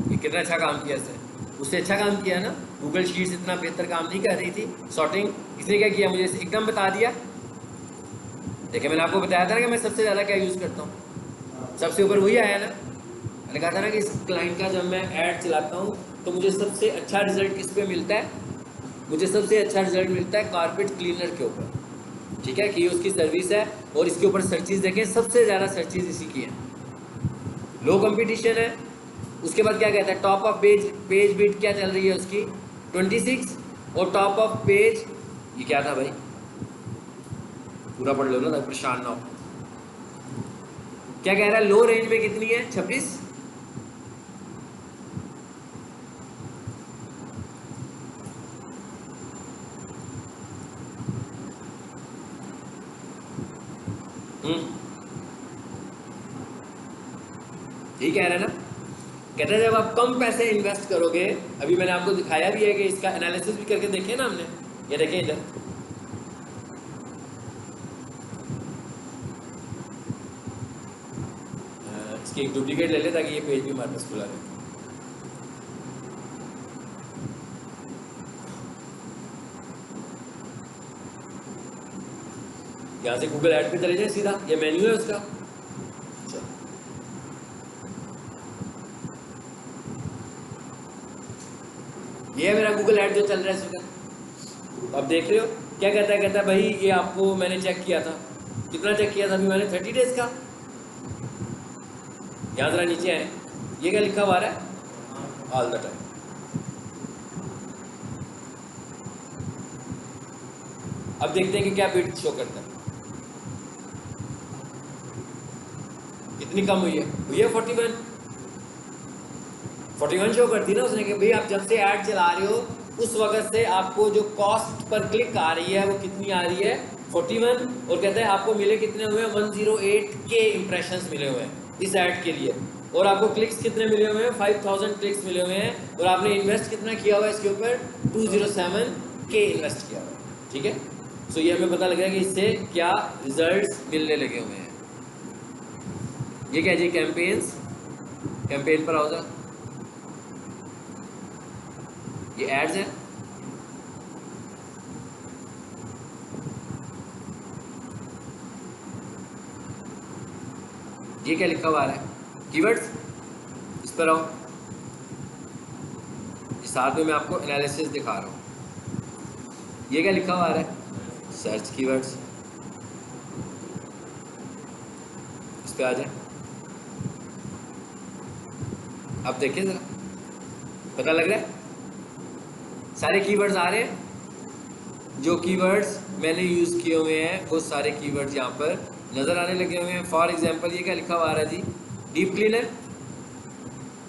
ये कितना अच्छा काम किया इसने, उससे अच्छा काम किया ना। गूगल शीट्स इतना बेहतर काम नहीं कर रही थी सॉर्टिंग, इसने क्या किया, मुझे एकदम बता दिया। देखिए मैंने आपको बताया था ना कि मैं सबसे ज़्यादा क्या यूज़ करता हूँ, सबसे ऊपर वही आया ना। मैंने कहा था ना कि इस क्लाइंट का जब मैं ऐड चलाता हूँ तो मुझे सबसे अच्छा रिजल्ट किस पे मिलता है, मुझे सबसे अच्छा रिजल्ट मिलता है कारपेट क्लीनर के ऊपर, ठीक है, कि ये उसकी सर्विस है। और इसके ऊपर सर्चेज देखें, सबसे ज़्यादा सर्चेज इसी की है, लो कंपटीशन है। उसके बाद क्या कहता है, टॉप ऑफ पेज बिट क्या चल रही है उसकी 26, और टॉप ऑफ पेज ये क्या था भाई, पूरा पढ़ लो ना, परेशान ना हो। क्या कह रहा है, लो रेंज में कितनी है 26। ठीक कह रहे हैं ना। कहते हैं जब आप कम पैसे इन्वेस्ट करोगे, अभी मैंने आपको दिखाया भी है कि इसका एनालिसिस भी करके देखे ना हमने, ये देखें इधर, इसकी एक डुप्लीकेट ले ले ताकि ये पेज भी हमारे पास खुला रहे। यहाँ से गूगल ऐड पे चले जाए सीधा, ये मेन्यू है उसका। ये है मेरा गूगल ऐड जो चल रहा है इस वक्त, अब देख रहे हो। क्या कहता है, कहता है भाई ये आपको मैंने चेक किया था, कितना चेक किया था अभी मैंने, 30 डेज का। यहाँ जरा नीचे आए, ये क्या लिखा हुआ है, ऑल द टाइम। अब देखते हैं कि क्या बिट शो करता है, कितनी कम हुई है, 41 शो करती ना उसने कि भाई आप जब से ऐड चला रहे हो उस वक्त से आपको जो कॉस्ट पर क्लिक आ रही है वो कितनी आ रही है, 41। और कहते हैं आपको मिले कितने हुए, 108 के इम्प्रेशंस मिले हुए हैं इस ऐड के लिए। और आपको क्लिक्स कितने मिले हुए हैं, 5000 क्लिक्स मिले हुए हैं, और आपने इन्वेस्ट कितना किया हुआ है इसके ऊपर, 207K इन्वेस्ट किया हुआ है, ठीक है। सो ये हमें पता लग रहा है कि इससे क्या रिजल्ट्स मिलने लगे हुए हैं। ये क्या जी, कैंपेन्स, कैंपेन पर आओ जा, ये एड्स है, ये क्या लिखा हुआ आ रहा है, कीवर्ड्स, इस पर आओ, साथ में मैं आपको एनालिसिस दिखा रहा हूँ। ये क्या लिखा हुआ आ रहा है, सर्च कीवर्ड्स, इस पे आ जाए, अब देखिए जरा, पता लग रहा है, सारे कीवर्ड्स आ रहे हैं, जो कीवर्ड्स मैंने यूज़ किए हुए हैं वो सारे कीवर्ड्स यहाँ पर नज़र आने लगे हुए हैं। फॉर एग्जांपल ये क्या लिखा हुआ आ रहा है जी, डीप क्लीनर,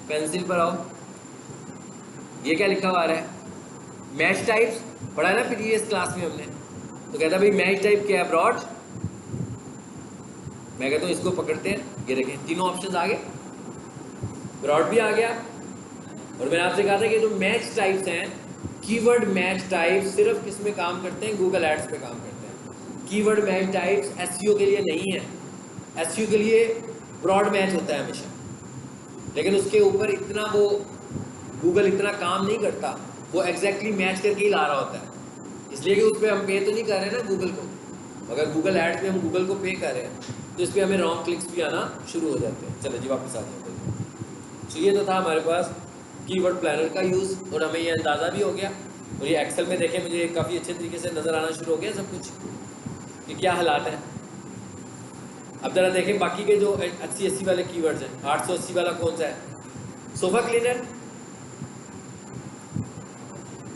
पेंसिल पर आओ, ये क्या लिखा हुआ आ रहा है, मैच टाइप्स, पढ़ा है ना प्रीवियस क्लास में हमने, तो कहता है भाई मैच टाइप क्या है, ब्रॉड, मैं कहता हूँ इसको पकड़ते हैं, ये देखें तीनों ऑप्शंस आ गए, ब्रॉड भी आ गया, और मैंने आपसे कहा था कि जो मैच टाइप्स हैं, कीवर्ड मैच टाइप्स सिर्फ किस में काम करते हैं, गूगल एड्स पे काम करते हैं। कीवर्ड मैच टाइप्स एसईओ के लिए नहीं है, एसईओ के लिए ब्रॉड मैच होता है हमेशा, लेकिन उसके ऊपर इतना वो गूगल इतना काम नहीं करता, वो एग्जैक्टली मैच करके ही ला रहा होता है, इसलिए कि उस पर हम पे तो नहीं कर रहे ना गूगल को, अगर गूगल एड्स पे हम गूगल को पे कर रहे हैं तो इस पर हमें रॉन्ग क्लिक्स भी आना शुरू हो जाते हैं। चलो जी वापस आ जाते हैं। तो ये तो था हमारे पास कीवर्ड प्लानर का यूज़, और हमें ये अंदाज़ा भी हो गया, और ये एक्सेल में देखें मुझे काफ़ी अच्छे तरीके से नज़र आना शुरू हो गया सब कुछ कि क्या हालात हैं। अब ज़रा देखें बाकी के जो 80 वाले कीवर्ड्स हैं, 880 वाला कौन सा है, सोफा क्लीनर।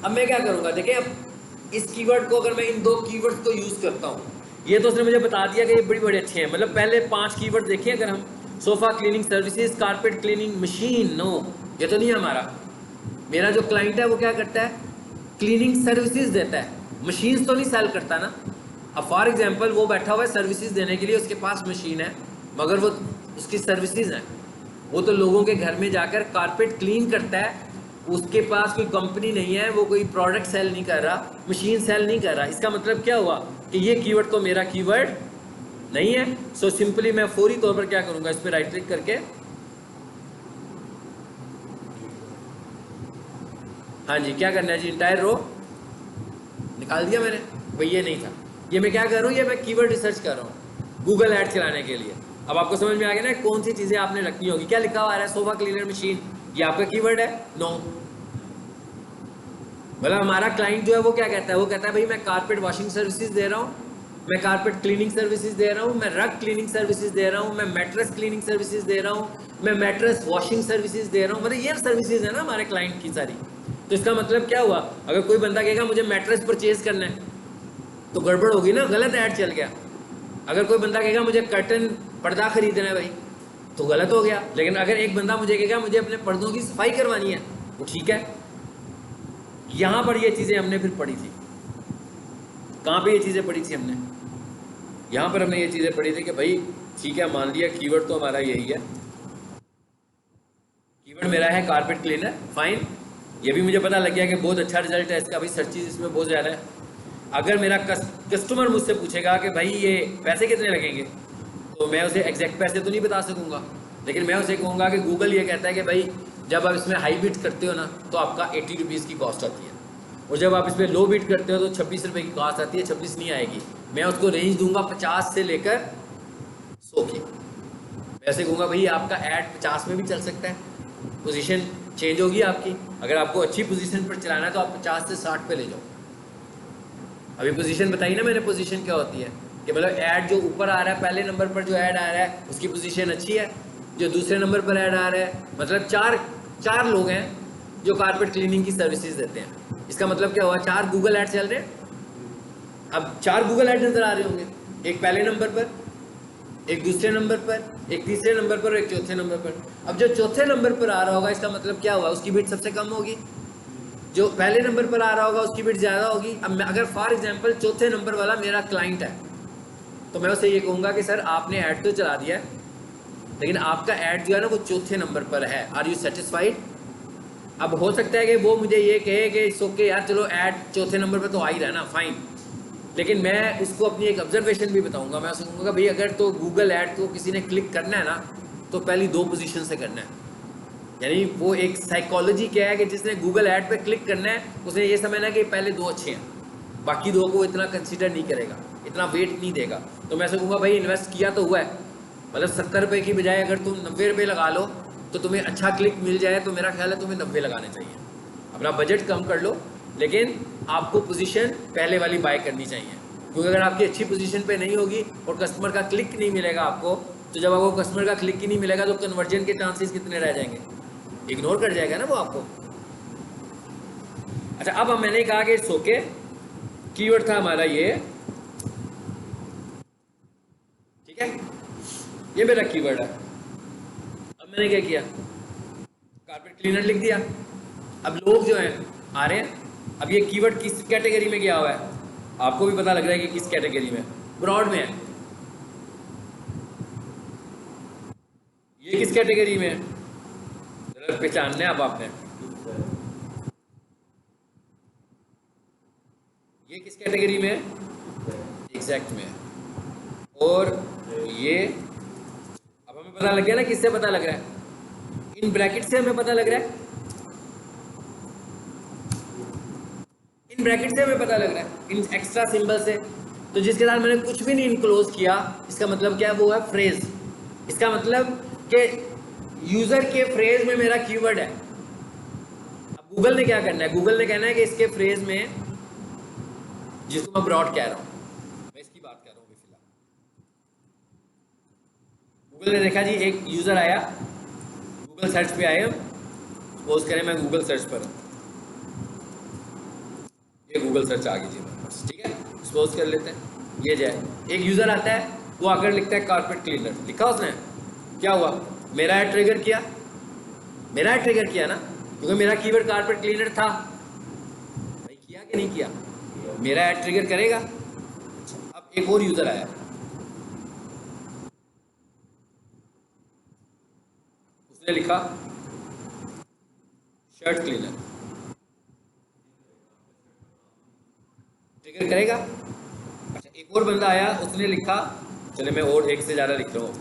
अब मैं क्या करूँगा, देखें अब इस कीवर्ड को अगर मैं इन दो कीवर्ड्स को यूज़ करता हूँ, ये तो उसने मुझे बता दिया कि ये बड़े अच्छे हैं, मतलब पहले 5 कीवर्ड देखिए, अगर हम sofa cleaning services, carpet cleaning machine, no ये तो नहीं है हमारा, मेरा जो क्लाइंट है वो क्या करता है, क्लीनिंग सर्विसेज देता है, मशीन्स तो नहीं सेल करता ना। अब फॉर एग्जांपल वो बैठा हुआ है सर्विसेज देने के लिए, उसके पास मशीन है मगर वो उसकी सर्विसेज हैं, वो तो लोगों के घर में जाकर कारपेट क्लीन करता है, उसके पास कोई कंपनी नहीं है, वो कोई प्रोडक्ट सेल नहीं कर रहा, मशीन सेल नहीं कर रहा। इसका मतलब क्या हुआ कि ये कीवर्ड तो मेरा कीवर्ड नहीं है। सो सिंपली मैं फौरी तौर पर क्या करूंगा, इस पर राइट क्लिक करके, हाँ जी क्या करना है जी, इंटायर रो निकाल दिया मैंने, भाई ये नहीं था, ये मैं क्या कर रहा हूँ, ये मैं कीवर्ड रिसर्च कर रहा हूँ गूगल ऐड चलाने के लिए। अब आपको समझ में आ गया ना कौन सी चीज़ें आपने रखनी होगी। क्या लिखा हुआ आ रहा है, सोफा क्लीनर मशीन, ये आपका कीवर्ड है, नो। मतलब हमारा क्लाइंट जो है वो क्या कहता है, वो कहता है भाई मैं कारपेट वॉशिंग सर्विसेज दे रहा हूँ, मैं कारपेट क्लीनिंग सर्विसेज दे रहा हूँ, मैं रग क्लीनिंग सर्विसेज दे रहा हूँ, मैं मैट्रेस क्लीनिंग सर्विसेज दे रहा हूँ, मैं मैट्रेस वॉशिंग सर्विसेज दे रहा हूँ, मतलब ये सर्विसेज है ना हमारे क्लाइंट की सारी। तो इसका मतलब क्या हुआ, अगर कोई बंदा कहेगा मुझे मैट्रेस परचेज करना है तो गड़बड़ होगी ना, गलत ऐड चल गया। अगर कोई बंदा कहेगा मुझे कर्टन पर्दा खरीदना है भाई, तो गलत हो गया। लेकिन अगर एक बंदा मुझे कहेगा मुझे अपने पर्दों की सफाई करवानी है, वो ठीक है। यहाँ पर ये चीज़ें हमने फिर पढ़ी थी, कहाँ पे ये चीज़ें पढ़ी थी हमने, यहाँ पर हमने ये चीज़ें पढ़ी थी कि भाई ठीक है मान लिया कीवर्ड तो हमारा यही है, कीवर्ड मेरा है कारपेट क्लीनर, फाइन, ये भी मुझे पता लग गया कि बहुत अच्छा रिजल्ट है इसका, भाई सर्चेज इसमें बहुत ज़्यादा है। अगर मेरा कस्टमर मुझसे पूछेगा कि भाई ये पैसे कितने लगेंगे, तो मैं उसे एग्जैक्ट पैसे तो नहीं बता सकूँगा, लेकिन मैं उसे कहूँगा कि गूगल ये कहता है कि भाई जब आप इसमें हाई बीट करते हो ना तो आपका 80 रुपीज़ की कॉस्ट आती है, और जब आप इसमें लो बीट करते हो तो 26 रुपये की कॉस्ट आती है, 26 नहीं आएगी। मैं उसको रेंज दूंगा 50 से लेकर 100 की। मैं ऐसे कहूँगा भाई आपका ऐड 50 में भी चल सकता है, पोजीशन चेंज होगी आपकी, अगर आपको अच्छी पोजीशन पर चलाना है तो आप 50 से 60 पे ले जाओ। अभी पोजीशन बताई ना मैंने, पोजीशन क्या होती है कि मतलब ऐड जो ऊपर आ रहा है, पहले नंबर पर जो ऐड आ रहा है उसकी पोजीशन अच्छी है, जो दूसरे नंबर पर ऐड आ रहा है, मतलब चार लोग हैं जो कारपेट क्लीनिंग की सर्विसेज देते हैं। इसका मतलब क्या हुआ, 4 गूगल ऐड चल रहे हैं। अब 4 गूगल ऐड नजर आ रहे होंगे, एक पहले नंबर पर, एक दूसरे नंबर पर, एक तीसरे नंबर पर और एक चौथे नंबर पर। अब जो चौथे नंबर पर आ रहा होगा इसका मतलब क्या हुआ, उसकी बीट सबसे कम होगी, जो पहले नंबर पर आ रहा होगा उसकी बीट ज़्यादा होगी। अब अगर फॉर एग्जांपल चौथे नंबर वाला मेरा क्लाइंट है तो मैं उसे ये कहूँगा कि सर आपने ऐड तो चला दिया है लेकिन आपका ऐड जो है ना वो चौथे नंबर पर है। Are you satisfied? अब हो सकता है कि वो मुझे ये कहे कि इट्स ओके यार, चलो ऐड चौथे नंबर पर तो आ ही रहा है ना, फाइन। लेकिन मैं उसको अपनी एक ऑब्जर्वेशन भी बताऊंगा। मैं उसको कहूँगा भाई अगर तो गूगल ऐड को किसी ने क्लिक करना है ना तो पहली 2 पोजीशन से करना है। यानी वो एक साइकोलॉजी क्या है कि जिसने गूगल ऐड पे क्लिक करना है उसने ये समझना कि पहले 2 अच्छे हैं, बाकी 2 को इतना कंसीडर नहीं करेगा, इतना वेट नहीं देगा। तो मैं कहूँगा भाई इन्वेस्ट किया तो हुआ है, मतलब 70 रुपये की बजाय अगर तुम 90 रुपये लगा लो तो तुम्हें अच्छा क्लिक मिल जाए तो मेरा ख्याल है तुम्हें 90 लगाने चाहिए। अपना बजट कम कर लो, लेकिन आपको पोजीशन पहले वाली बाय करनी चाहिए। क्योंकि अगर आपकी अच्छी पोजीशन पे नहीं होगी और कस्टमर का क्लिक नहीं मिलेगा आपको, तो जब आपको कस्टमर का क्लिक ही नहीं मिलेगा तो कन्वर्जन के चांसेस कितने रह जाएंगे? इग्नोर कर जाएगा ना वो आपको। अच्छा, अब मैंने कहा कि इट्स ओके, कीवर्ड था हमारा ये, ठीक है, ये मेरा कीवर्ड है। अब मैंने क्या किया, कारपेट क्लीनर लिख दिया। अब लोग जो हैं आ रहे हैं, अब ये कीवर्ड किस कैटेगरी में गया हुआ है आपको भी पता लग रहा है कि किस कैटेगरी में, ब्रॉड में है। ये किस कैटेगरी में है जरा पहचानना है अब आपने। ये किस कैटेगरी में है? एग्जैक्ट में है। और ये अब हमें पता लग गया ना, किससे पता लग रहा है? इन ब्रैकेट से हमें पता लग रहा है, इन ब्रैकेट से हमें पता लग रहा है, इन एक्स्ट्रा सिंबल से। तो जिसके साथ मैंने कुछ भी नहीं इनक्लोज किया, इसका मतलब क्या है? वो है फ्रेज। इसका मतलब कि यूजर के फ्रेज में मेरा कीवर्ड है। अब गूगल ने क्या करना है? गूगल ने कहना है कि इसके फ्रेज में, जिसको मैं ब्रॉड कह रहा हूं, मैं इसकी बात कर रहा हूं फिलहाल। गूगल ने देखा जी एक यूजर आया, गूगल सर्च पे आए, सपोज करें मैं गूगल सर्च पर हूं, ये गूगल सर्च आ गई जी मेरे पास, ठीक है, सपोज कर लेते हैं ये जाए। एक यूजर आता है, वो आकर लिखता है कारपेट क्लीनर, लिखा उसने, क्या हुआ? मेरा ऐड ट्रिगर किया, मेरा ऐड ट्रिगर किया ना, क्योंकि मेरा कीवर्ड कारपेट क्लीनर था। भाई किया कि नहीं किया? मेरा ऐड ट्रिगर करेगा। अब एक और यूजर आया, उसने लिखा शर्ट क्लीनर, ट्रिगर करेगा। अच्छा, एक और बंदा आया, उसने लिखा, चले मैं और एक से ज्यादा लिख रहा हूं,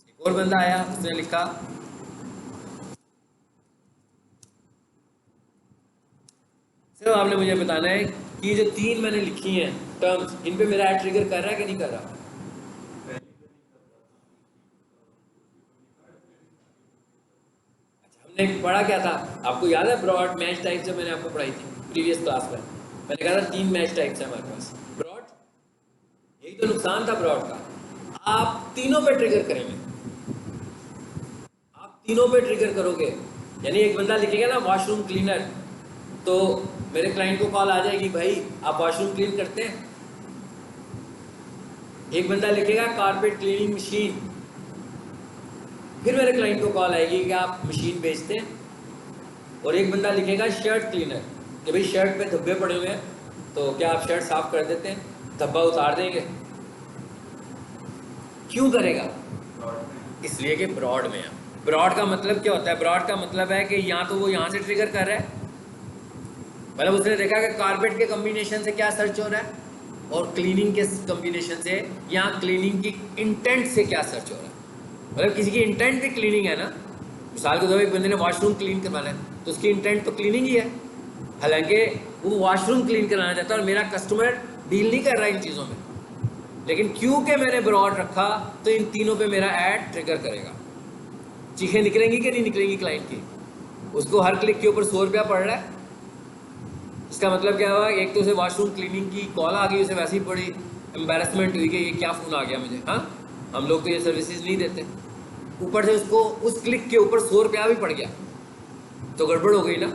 एक और बंदा आया, उसने लिखा सिर्फ आपने मुझे बताना है कि जो 3 मैंने लिखी हैं टर्म्स, इन पे मेरा ऐड ट्रिगर कर रहा है कि नहीं कर रहा? अच्छा, हमने पढ़ा क्या था आपको याद है? ब्रॉड मैच टाइप से मैंने आपको पढ़ाई थी प्रीवियस क्लास में। मैंने कहा था 3 मैच टाइप्स है हमारे पास। ब्रॉड, यही तो नुकसान था ब्रॉड का, आप तीनों पे ट्रिगर करेंगे, आप तीनों पे ट्रिगर करोगे। यानी एक बंदा लिखेगा ना वॉशरूम क्लीनर, तो मेरे क्लाइंट को कॉल आ जाएगी, भाई आप वॉशरूम क्लीन करते हैं। एक बंदा लिखेगा कारपेट क्लीनिंग मशीन, फिर मेरे क्लाइंट को कॉल आएगी कि आप मशीन बेचते हैं। और एक बंदा लिखेगा शर्ट क्लीनर, कि भाई शर्ट पे धब्बे पड़े हुए हैं, तो क्या आप शर्ट साफ कर देते हैं, धब्बा उतार देंगे। क्यों करेगा? इसलिए कि ब्रॉड में है। ब्रॉड का मतलब क्या होता है? ब्रॉड का मतलब है कि या तो वो यहाँ से ट्रिगर कर रहा है, मतलब उसने देखा कि कारपेट के कॉम्बिनेशन से क्या सर्च हो रहा है, और क्लीनिंग के कॉम्बिनेशन से या क्लीनिंग की इंटेंट से क्या सर्च हो रहा है। मतलब किसी की इंटेंट भी क्लीनिंग है ना, मिसाल के तौर पर एक बंदे ने वॉशरूम क्लीन करवाना है तो उसकी इंटेंट तो क्लीनिंग ही है, हालांकि वो वॉशरूम क्लीन कराना चाहता है और मेरा कस्टमर डील नहीं कर रहा इन चीज़ों में। लेकिन क्योंकि मैंने ब्रॉड रखा तो इन तीनों पे मेरा ऐड ट्रिगर करेगा। चीखें निकलेंगी कि नहीं निकलेंगी क्लाइंट की? उसको हर क्लिक के ऊपर 100 रुपया पड़ रहा है। इसका मतलब क्या हुआ? एक तो उसे वॉशरूम क्लीनिंग की कॉल आ गई, उसे वैसे ही बड़ी एम्बेरसमेंट हुई कि ये क्या फ़ोन आ गया मुझे। हाँ, हम लोग तो ये सर्विसेज नहीं देते। ऊपर से उसको उस क्लिक के ऊपर 100 रुपया भी पड़ गया, तो गड़बड़ हो गई ना।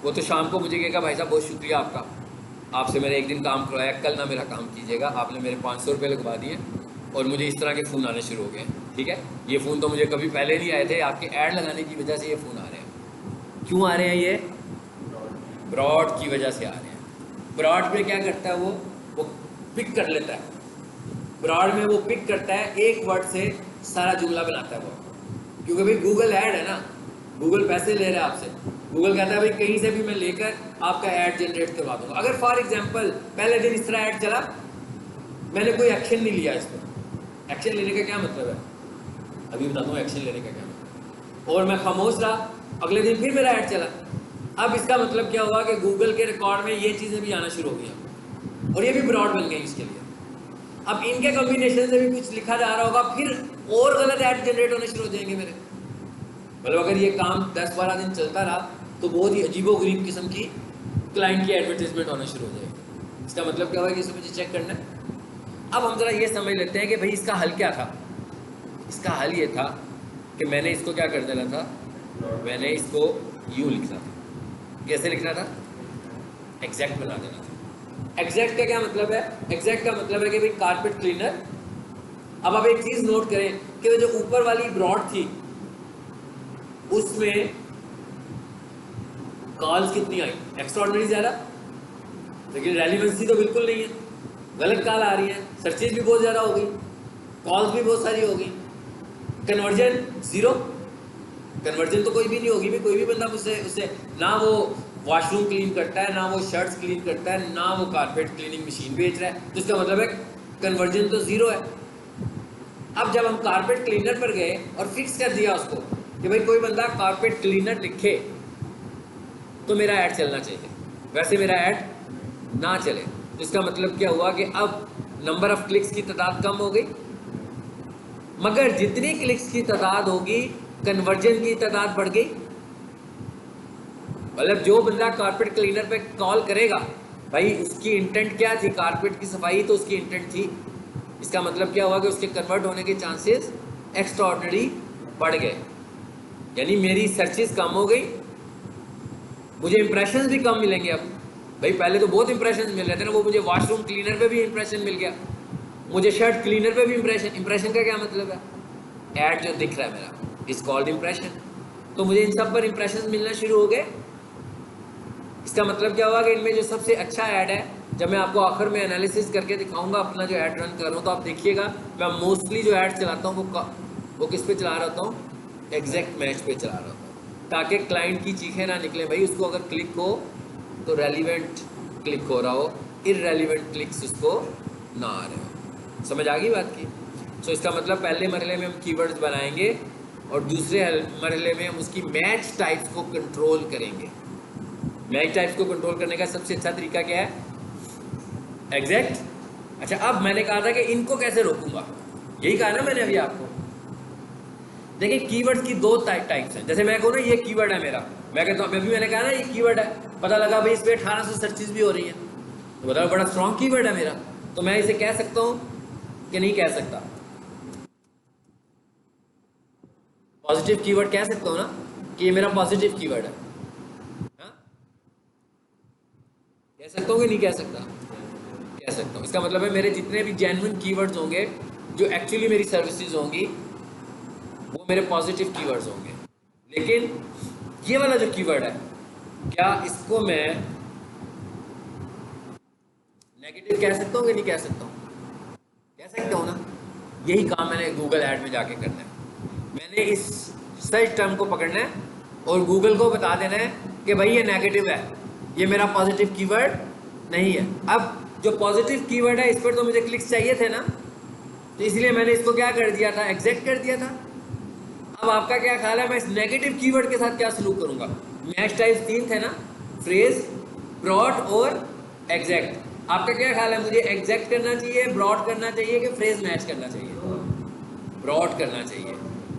वो तो शाम को मुझे कहेगा भाई साहब बहुत शुक्रिया आपका, आपसे मैंने एक दिन काम करवाया, कल ना मेरा काम कीजिएगा, आपने मेरे 500 रुपये लगवा दिए और मुझे इस तरह के फ़ोन आने शुरू हो गए। ठीक है, ये फ़ोन तो मुझे कभी पहले नहीं आए थे, आपके ऐड लगाने की वजह से ये फ़ोन आ रहे हैं। क्यों आ रहे हैं? ये ब्रॉड की वजह से आ रहे हैं। ब्रॉड में क्या करता है वो पिक कर लेता है, ब्रॉड में वो पिक करता है, एक वर्ड से सारा जुमला बनाता है वो, क्योंकि भाई गूगल ऐड है ना, गूगल पैसे ले रहा है आपसे, गूगल कहता है भाई कहीं से भी मैं लेकर आपका ऐड जनरेट करवा दूंगा। अगर फॉर एग्जांपल पहले दिन इस तरह ऐड चला, मैंने कोई एक्शन नहीं लिया इस पर, एक्शन लेने का क्या मतलब है, अभी बताता हूँ एक्शन लेने का क्या मतलब, और मैं खामोश रहा, अगले दिन फिर मेरा ऐड चला, अब इसका मतलब क्या हुआ कि गूगल के रिकॉर्ड में ये चीज़ें भी आना शुरू हो गई और ये भी ब्रॉड बन गई इसके लिए। अब इनके कॉम्बिनेशन से भी कुछ लिखा जा रहा होगा, फिर और गलत ऐड जनरेट होने शुरू हो जाएंगे मेरे। मतलब अगर ये काम 10-12 दिन चलता रहा तो बहुत ही अजीबोगरीब किस्म की क्लाइंट की एडवर्टीजमेंट होना शुरू हो जाएगी। इसका मतलब क्या होगा कि इसे मुझे चेक करना है। अब हम जरा ये समझ लेते हैं कि भाई इसका हल क्या था। इसका हल ये था कि मैंने इसको क्या कर देना था, मैंने इसको यूँ लिखना था। कैसे लिखना था, एग्जैक्ट बना देना था। एग्जैक्ट का क्या मतलब है, एग्जैक्ट का मतलब है कि भाई कारपेट क्लीनर। अब आप एक चीज नोट करें कि वो जो ऊपर वाली ब्रॉड थी उसमें कॉल्स कितनी आई, एक्स्ट्राऑर्डिनरी ज्यादा, लेकिन रेलिवेंसी तो बिल्कुल नहीं है, गलत कॉल आ रही है, सर्चेज भी बहुत ज्यादा हो गई, कॉल्स भी बहुत सारी हो गई, कन्वर्जन जीरो, कन्वर्जन तो कोई भी नहीं होगी भाई, कोई भी बंदा मुझसे उससे ना वो वॉशरूम क्लीन करता है, ना वो शर्ट्स क्लीन करता है, ना वो कारपेट क्लीनिंग मशीन बेच रहा है, तो इसका मतलब है कन्वर्जन तो जीरो है। अब जब हम कारपेट क्लीनर पर गए और फिक्स कर दिया उसको कि भाई कोई बंदा कारपेट क्लीनर लिखे तो मेरा ऐड चलना चाहिए, वैसे मेरा ऐड ना चले, तो इसका मतलब क्या हुआ कि अब नंबर ऑफ क्लिक्स की तादाद कम हो गई, मगर जितनी क्लिक्स की तादाद होगी कन्वर्जन की तादाद बढ़ गई। मतलब जो बंदा कारपेट क्लीनर पे कॉल करेगा, भाई उसकी इंटेंट क्या थी, कारपेट की सफाई तो उसकी इंटेंट थी, इसका मतलब क्या हुआ कि उसके कन्वर्ट होने के चांसेस एक्स्ट्राऑर्डिनरी बढ़ गए, यानी मेरी सर्चेस कम हो गई, मुझे इंप्रेशंस भी कम मिलेंगे। अब भाई पहले तो बहुत इंप्रेशंस मिल रहे थे ना, वो मुझे वॉशरूम क्लीनर पे भी इंप्रेशन मिल गया, मुझे शर्ट क्लीनर पे भी इंप्रेशन, इंप्रेशन का क्या मतलब है, ऐड जो दिख रहा है मेरा इज कॉल्ड इंप्रेशन, तो मुझे इन सब पर इंप्रेशन मिलना शुरू हो गए। इसका मतलब क्या हुआ कि इनमें जो सबसे अच्छा ऐड है, जब मैं आपको आखिर में एनालिसिस करके दिखाऊंगा अपना जो ऐड रन कर रहा हूँ, तो आप देखिएगा मैं मोस्टली जो ऐड चलाता हूँ वो किस पे चला रहा हूँ, एग्जैक्ट मैच पे चला रहा हूँ, ताकि क्लाइंट की चीखें ना निकले, भाई उसको अगर क्लिक हो तो रेलिवेंट क्लिक हो रहा हो, इररेलिवेंट क्लिक्स उसको ना आ रहे हो। समझ आ गई बात की। सो इसका मतलब पहले मरहले में हम कीवर्ड्स बनाएंगे और दूसरे मरहले में हम उसकी मैच टाइप्स को कंट्रोल करेंगे। मैच टाइप्स को कंट्रोल करने का सबसे अच्छा तरीका क्या है, एग्जैक्ट। अच्छा, अब मैंने कहा था कि इनको कैसे रोकूंगा, यही कहा ना मैंने अभी आपको। देखिए कीवर्ड्स की दो टाइप्स हैं, जैसे मैं कहूँ ना ये कीवर्ड है मेरा, मैं कहता हूँ, अभी मैंने कहा ना ये कीवर्ड है, पता लगा भाई इस पर 1800 सर्चेज भी हो रही हैं, तो बताओ बड़ा स्ट्रॉन्ग कीवर्ड है मेरा, तो मैं इसे कह सकता हूँ कि नहीं कह सकता, पॉजिटिव कीवर्ड कह सकता हूँ ना कि ये मेरा पॉजिटिव कीवर्ड है, कह सकता हूँ कि नहीं कह सकता, कह सकता हूँ। इसका मतलब है मेरे जितने भी जेन्युइन कीवर्ड्स होंगे जो एक्चुअली मेरी सर्विसेज होंगी वो मेरे पॉजिटिव कीवर्ड्स होंगे। लेकिन ये वाला जो कीवर्ड है, क्या इसको मैं नेगेटिव कह सकता हूँ कि नहीं कह सकता हूँ, कह सकता हूँ ना। यही काम मैंने गूगल ऐड में जाके करना है, मैंने इस सर्च टर्म को पकड़ना है और गूगल को बता देना है कि भाई ये नेगेटिव है, ये मेरा पॉजिटिव कीवर्ड नहीं है। अब जो पॉजिटिव कीवर्ड है इस पर तो मुझे क्लिक्स चाहिए थे ना, तो इसलिए मैंने इसको क्या कर दिया था, एग्जैक्ट कर दिया था। अब आपका क्या ख्याल है मैं इस नेगेटिव कीवर्ड के साथ क्या सलूक करूंगा। मैच टाइप्स 3 थे ना, फ्रेज, ब्रॉड और एग्जैक्ट। आपका क्या ख्याल है, मुझे एग्जैक्ट करना चाहिए, ब्रॉड करना चाहिए कि फ्रेज मैच करना चाहिए, ब्रॉड करना चाहिए।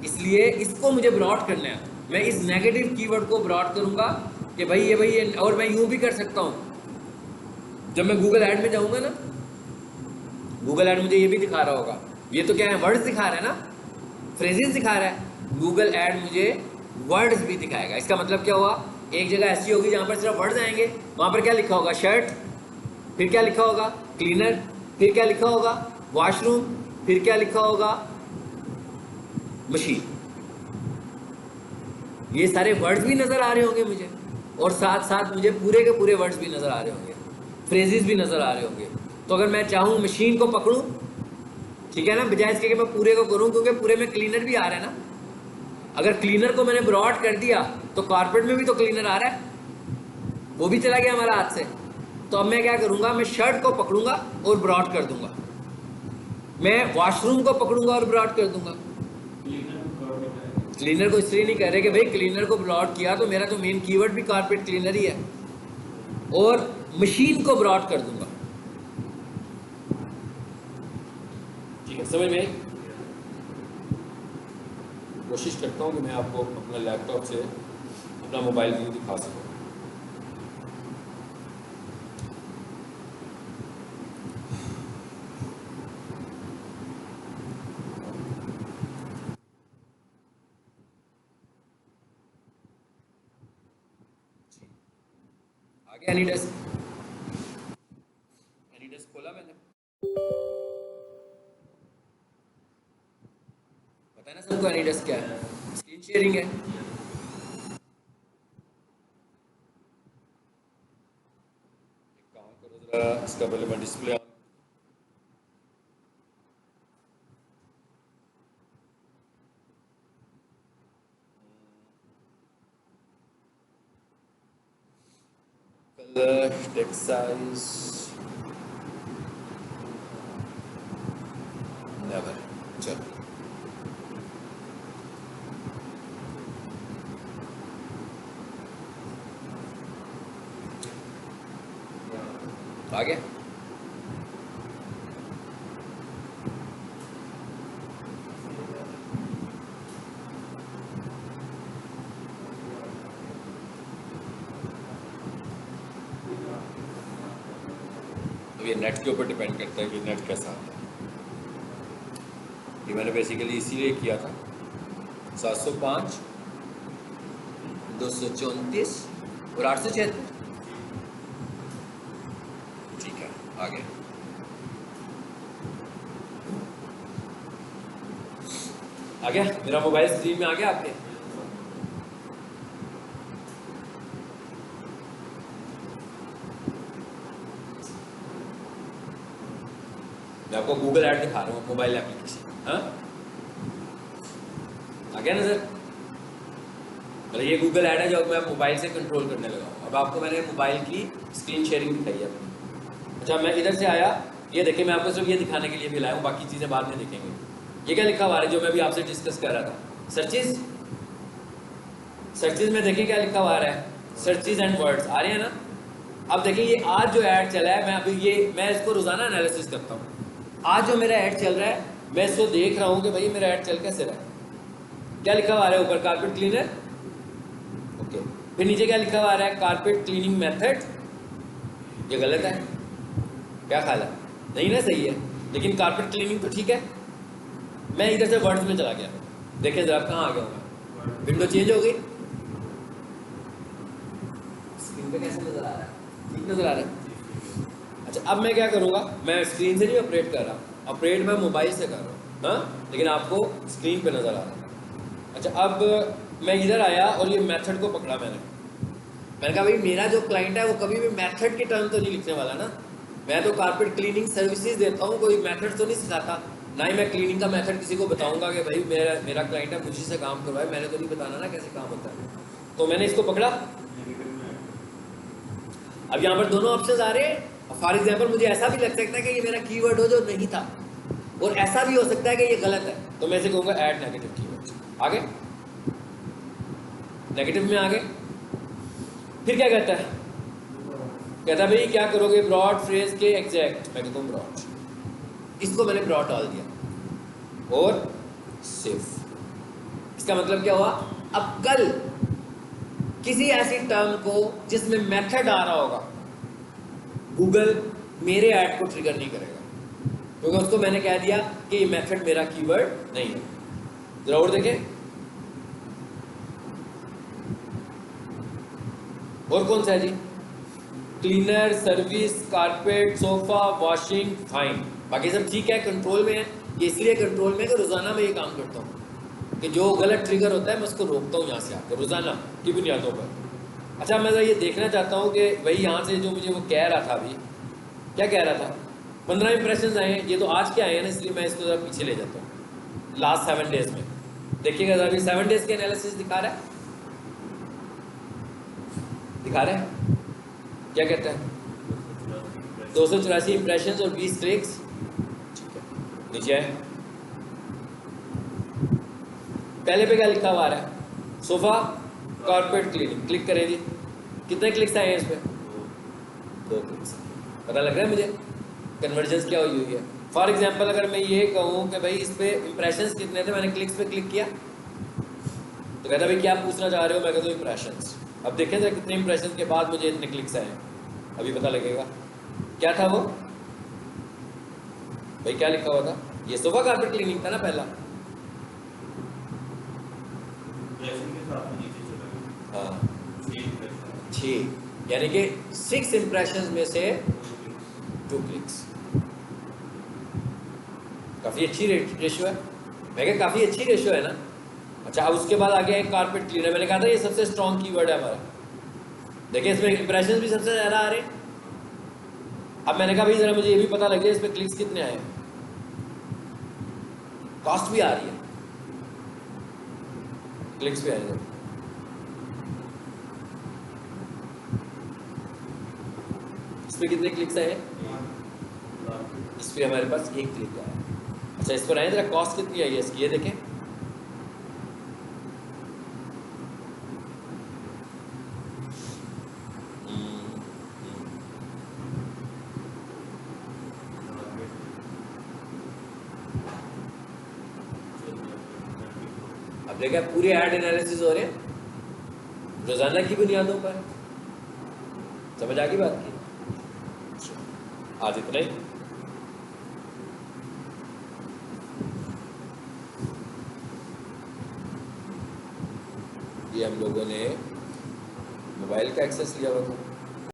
इसलिए इसको मुझे ब्रॉड करना है, मैं इस नेगेटिव कीवर्ड को ब्रॉड करूंगा कि भाई ये, और मैं यूं भी कर सकता हूं, जब मैं गूगल ऐड में जाऊंगा ना, गूगल ऐड मुझे ये भी दिखा रहा होगा, ये तो क्या है वर्ड्स दिखा रहा है ना, फ्रेजेस दिखा रहा है, गूगल ऐड मुझे वर्ड्स भी दिखाएगा। इसका मतलब क्या हुआ, एक जगह ऐसी होगी जहां पर सिर्फ वर्ड्स आएंगे, वहां पर क्या लिखा होगा, शर्ट, फिर क्या लिखा होगा, क्लीनर, फिर क्या लिखा होगा, वॉशरूम, फिर क्या लिखा होगा, मशीन। ये सारे वर्ड्स भी नजर आ रहे होंगे मुझे, और साथ साथ मुझे पूरे के पूरे वर्ड्स भी नजर आ रहे होंगे। फ्रेजेस भी नज़र आ रहे होंगे। तो अगर मैं चाहूँ मशीन को पकड़ूँ, ठीक है ना, बजाय इसके कि मैं पूरे को करूँ, क्योंकि पूरे में क्लीनर भी आ रहा है ना। अगर क्लीनर को मैंने ब्रॉड कर दिया तो कारपेट में भी तो क्लीनर आ रहा है, वो भी चला गया हमारा हाथ से। तो अब मैं क्या करूँगा, मैं शर्ट को पकड़ूंगा और ब्रॉड कर दूंगा, मैं वॉशरूम को पकड़ूंगा और ब्रॉड कर दूंगा। क्लीनर को इसलिए नहीं कह रहे कि भाई क्लीनर को ब्रॉड किया तो मेरा तो मेन कीवर्ड भी कारपेट क्लीनर ही है, और मशीन को ब्रॉड कर दूंगा। ठीक है, समझ में आई? कोशिश करता हूँ कि मैं आपको अपना लैपटॉप से अपना मोबाइल व्यू दिखा सकूँ। आगे एनीडेस्क खोला मैंने, पता है ना सबको एनीडेस्क क्या है? स्क्रीन शेयरिंग है। काम करो जरा, इसका पहले मैं display colour text size never. चलो आगे तो ये नेट के ऊपर डिपेंड करता है कि नेट कैसा आता है। ये मैंने बेसिकली इसीलिए किया था, 705, 234 और 876। ठीक है, आगे आ गया मेरा मोबाइल स्क्रीन में आ गया आपके। मैं आपको गूगल ऐड दिखा रहा हूँ, मोबाइल एप्लीकेशन। हाँ, आ गया नजर? मतलब ये गूगल ऐड है जो मैं मोबाइल से कंट्रोल करने लगा हूँ। अब आपको मैंने मोबाइल की स्क्रीन शेयरिंग दिखाई है। अच्छा, मैं इधर से आया, ये देखिए, मैं आपको सिर्फ ये दिखाने के लिए भी लाया हूँ, बाकी चीज़ें बाद में देखेंगे। ये क्या लिखा हुआ है जो मैं भी आपसे डिस्कस कर रहा था? सर्चेज। सर्चेज में देखिए क्या लिखा हुआ है, सर्चेज एंड वर्ड्स आ रहे हैं ना। अब देखिए ये आज जो ऐड चला है, मैं अभी मैं इसको रोजाना एनालिसिस करता हूँ। आज जो मेरा ऐड चल रहा है, मैं इसको देख रहा हूँ कि भाई मेरा ऐड चल कैसे रहा है। क्या लिखा हुआ है ऊपर? Carpet cleaner. ओके, फिर नीचे क्या लिखा हुआ है? Carpet cleaning method. ये गलत है, क्या ख्याल है? नहीं ना, सही है, लेकिन कारपेट क्लीनिंग तो ठीक है। मैं इधर से वर्ड्स में चला गया, देखिए जरा कहाँ आ गया हूँ मैं। विंडो चेंज हो गई, स्क्रीन पे कैसे नजर आ रहा है? ठीक नजर आ रहा है? अच्छा, अब मैं क्या करूँगा, मैं स्क्रीन से नहीं ऑपरेट कर रहा, ऑपरेट मैं मोबाइल से कर रहा हूँ। हाँ, लेकिन आपको स्क्रीन पे नज़र आ रहा है। अच्छा, अब मैं इधर आया और ये मेथड को पकड़ा मैंने कहा भाई मेरा जो क्लाइंट है वो कभी भी मेथड की टर्म तो नहीं लिखने वाला ना। मैं तो कारपेट क्लीनिंग सर्विसेज देता हूँ, कोई मेथड तो नहीं सिखाता। ना ही मैं क्लीनिंग का मेथड किसी को बताऊंगा कि भाई मेरा क्लाइंट है, मुझे से काम करवाए, मैंने तो नहीं बताना ना कैसे काम होता है। तो मैंने इसको पकड़ा। अब यहाँ पर दोनों ऑप्शन आ रहे हैं। फॉर एग्जाम्पल मुझे ऐसा भी लग सकता है कि ये मेरा कीवर्ड हो जो नहीं था, और ऐसा भी हो सकता है कि ये गलत है, तो मैं इसे कहूँगा ऐड नेगेटिव कीवर्ड। आगे नेगेटिव में आगे फिर क्या कहता है? कहता है भाई क्या करोगे ब्रॉड फ्रेज के एग्जैक्ट। मैं कहता हूँ ब्रॉड, इसको मैंने ब्रॉड डाल दिया और सेव। इसका मतलब क्या हुआ? अब कल किसी ऐसी टर्म को जिसमें मेथड आ रहा होगा, गूगल मेरे ऐड को ट्रिगर नहीं करेगा, क्योंकि उसको मैंने कह दिया कि ये मेथड मेरा कीवर्ड नहीं है। जरा और देखें, और कौन सा है जी? Cleaner, service, carpet, sofa, washing, fine, बाकी सब ठीक है, कंट्रोल में है। ये इसलिए कंट्रोल में है कि रोजाना मैं ये काम करता हूँ कि जो गलत ट्रिगर होता है मैं उसको रोकता हूँ यहाँ से आकर रोजाना की बुनियादों पर। अच्छा, मैं ये देखना चाहता हूँ कि भाई यहाँ से जो मुझे वो कह रहा था अभी क्या कह रहा था? 15 इंप्रेशन आए हैं, ये तो आज के आए हैं ना, इसलिए मैं इसको जरा पीछे ले जाता हूँ लास्ट 7 डेज में। देखिएगा जरा, 7 डेज के एनालिसिस दिखा रहा है, दिखा रहे हैं क्या कहता है? 284 इंप्रेशन और 20 क्लिक्स। ठीक है, नीचे आए, पहले पे क्या लिखा हुआ आ रहा है? सोफा कारपेट क्लीनिंग, क्लिक करें जी, कितने क्लिक्स आए हैं इस पर? 2 क्लिक्स। पता लग रहा है मुझे कन्वर्जेंस क्या हुई है। फॉर एग्जांपल अगर मैं ये कहूँ कि भाई इस पे इंप्रेशंस कितने थे, मैंने क्लिक्स पे क्लिक किया, तो कहता भाई क्या पूछना चाह रहे हो? मैं कहता हूँ इंप्रेशंस। अब देखें जरा कितने इंप्रेशंस के बाद मुझे इतने क्लिक्स आए, अभी पता लगेगा। क्या था वो भाई, क्या लिखा हुआ था? ये सोफा कारपेट क्लीनिंग था ना पहला। हाँ 6, यानी कि 6 इंप्रेशंस में से 2 क्लिक्स। काफ़ी अच्छी रेशियो है, मैं क्या काफ़ी अच्छी रेशियो है ना। अच्छा, अब उसके बाद आ गया एक कारपेट क्लीनर, मैंने कहा था ये सबसे स्ट्रॉन्ग कीवर्ड है हमारा। देखिए इसमें इंप्रेशंस भी सबसे ज़्यादा आ रहे हैं। अब मैंने कहा भाई ज़रा मुझे ये भी पता लग गया इस पर क्लिक्स कितने आए, कॉस्ट भी आ रही है, क्लिक्स भी आ रहे हैं। इस पर कितने क्लिक्स आए? इस पर हमारे पास 1 क्लिक आया। अच्छा, इस पर आए जरा, कॉस्ट कितनी आई है इसकी, ये देखें। अब देखा पूरे ऐड एनालिसिस हो रहे हैं रोजाना की बुनियादों पर। समझ आ गई बात की? आज इतना ही। ये हम लोगों ने मोबाइल का एक्सेस लिया हुआ था।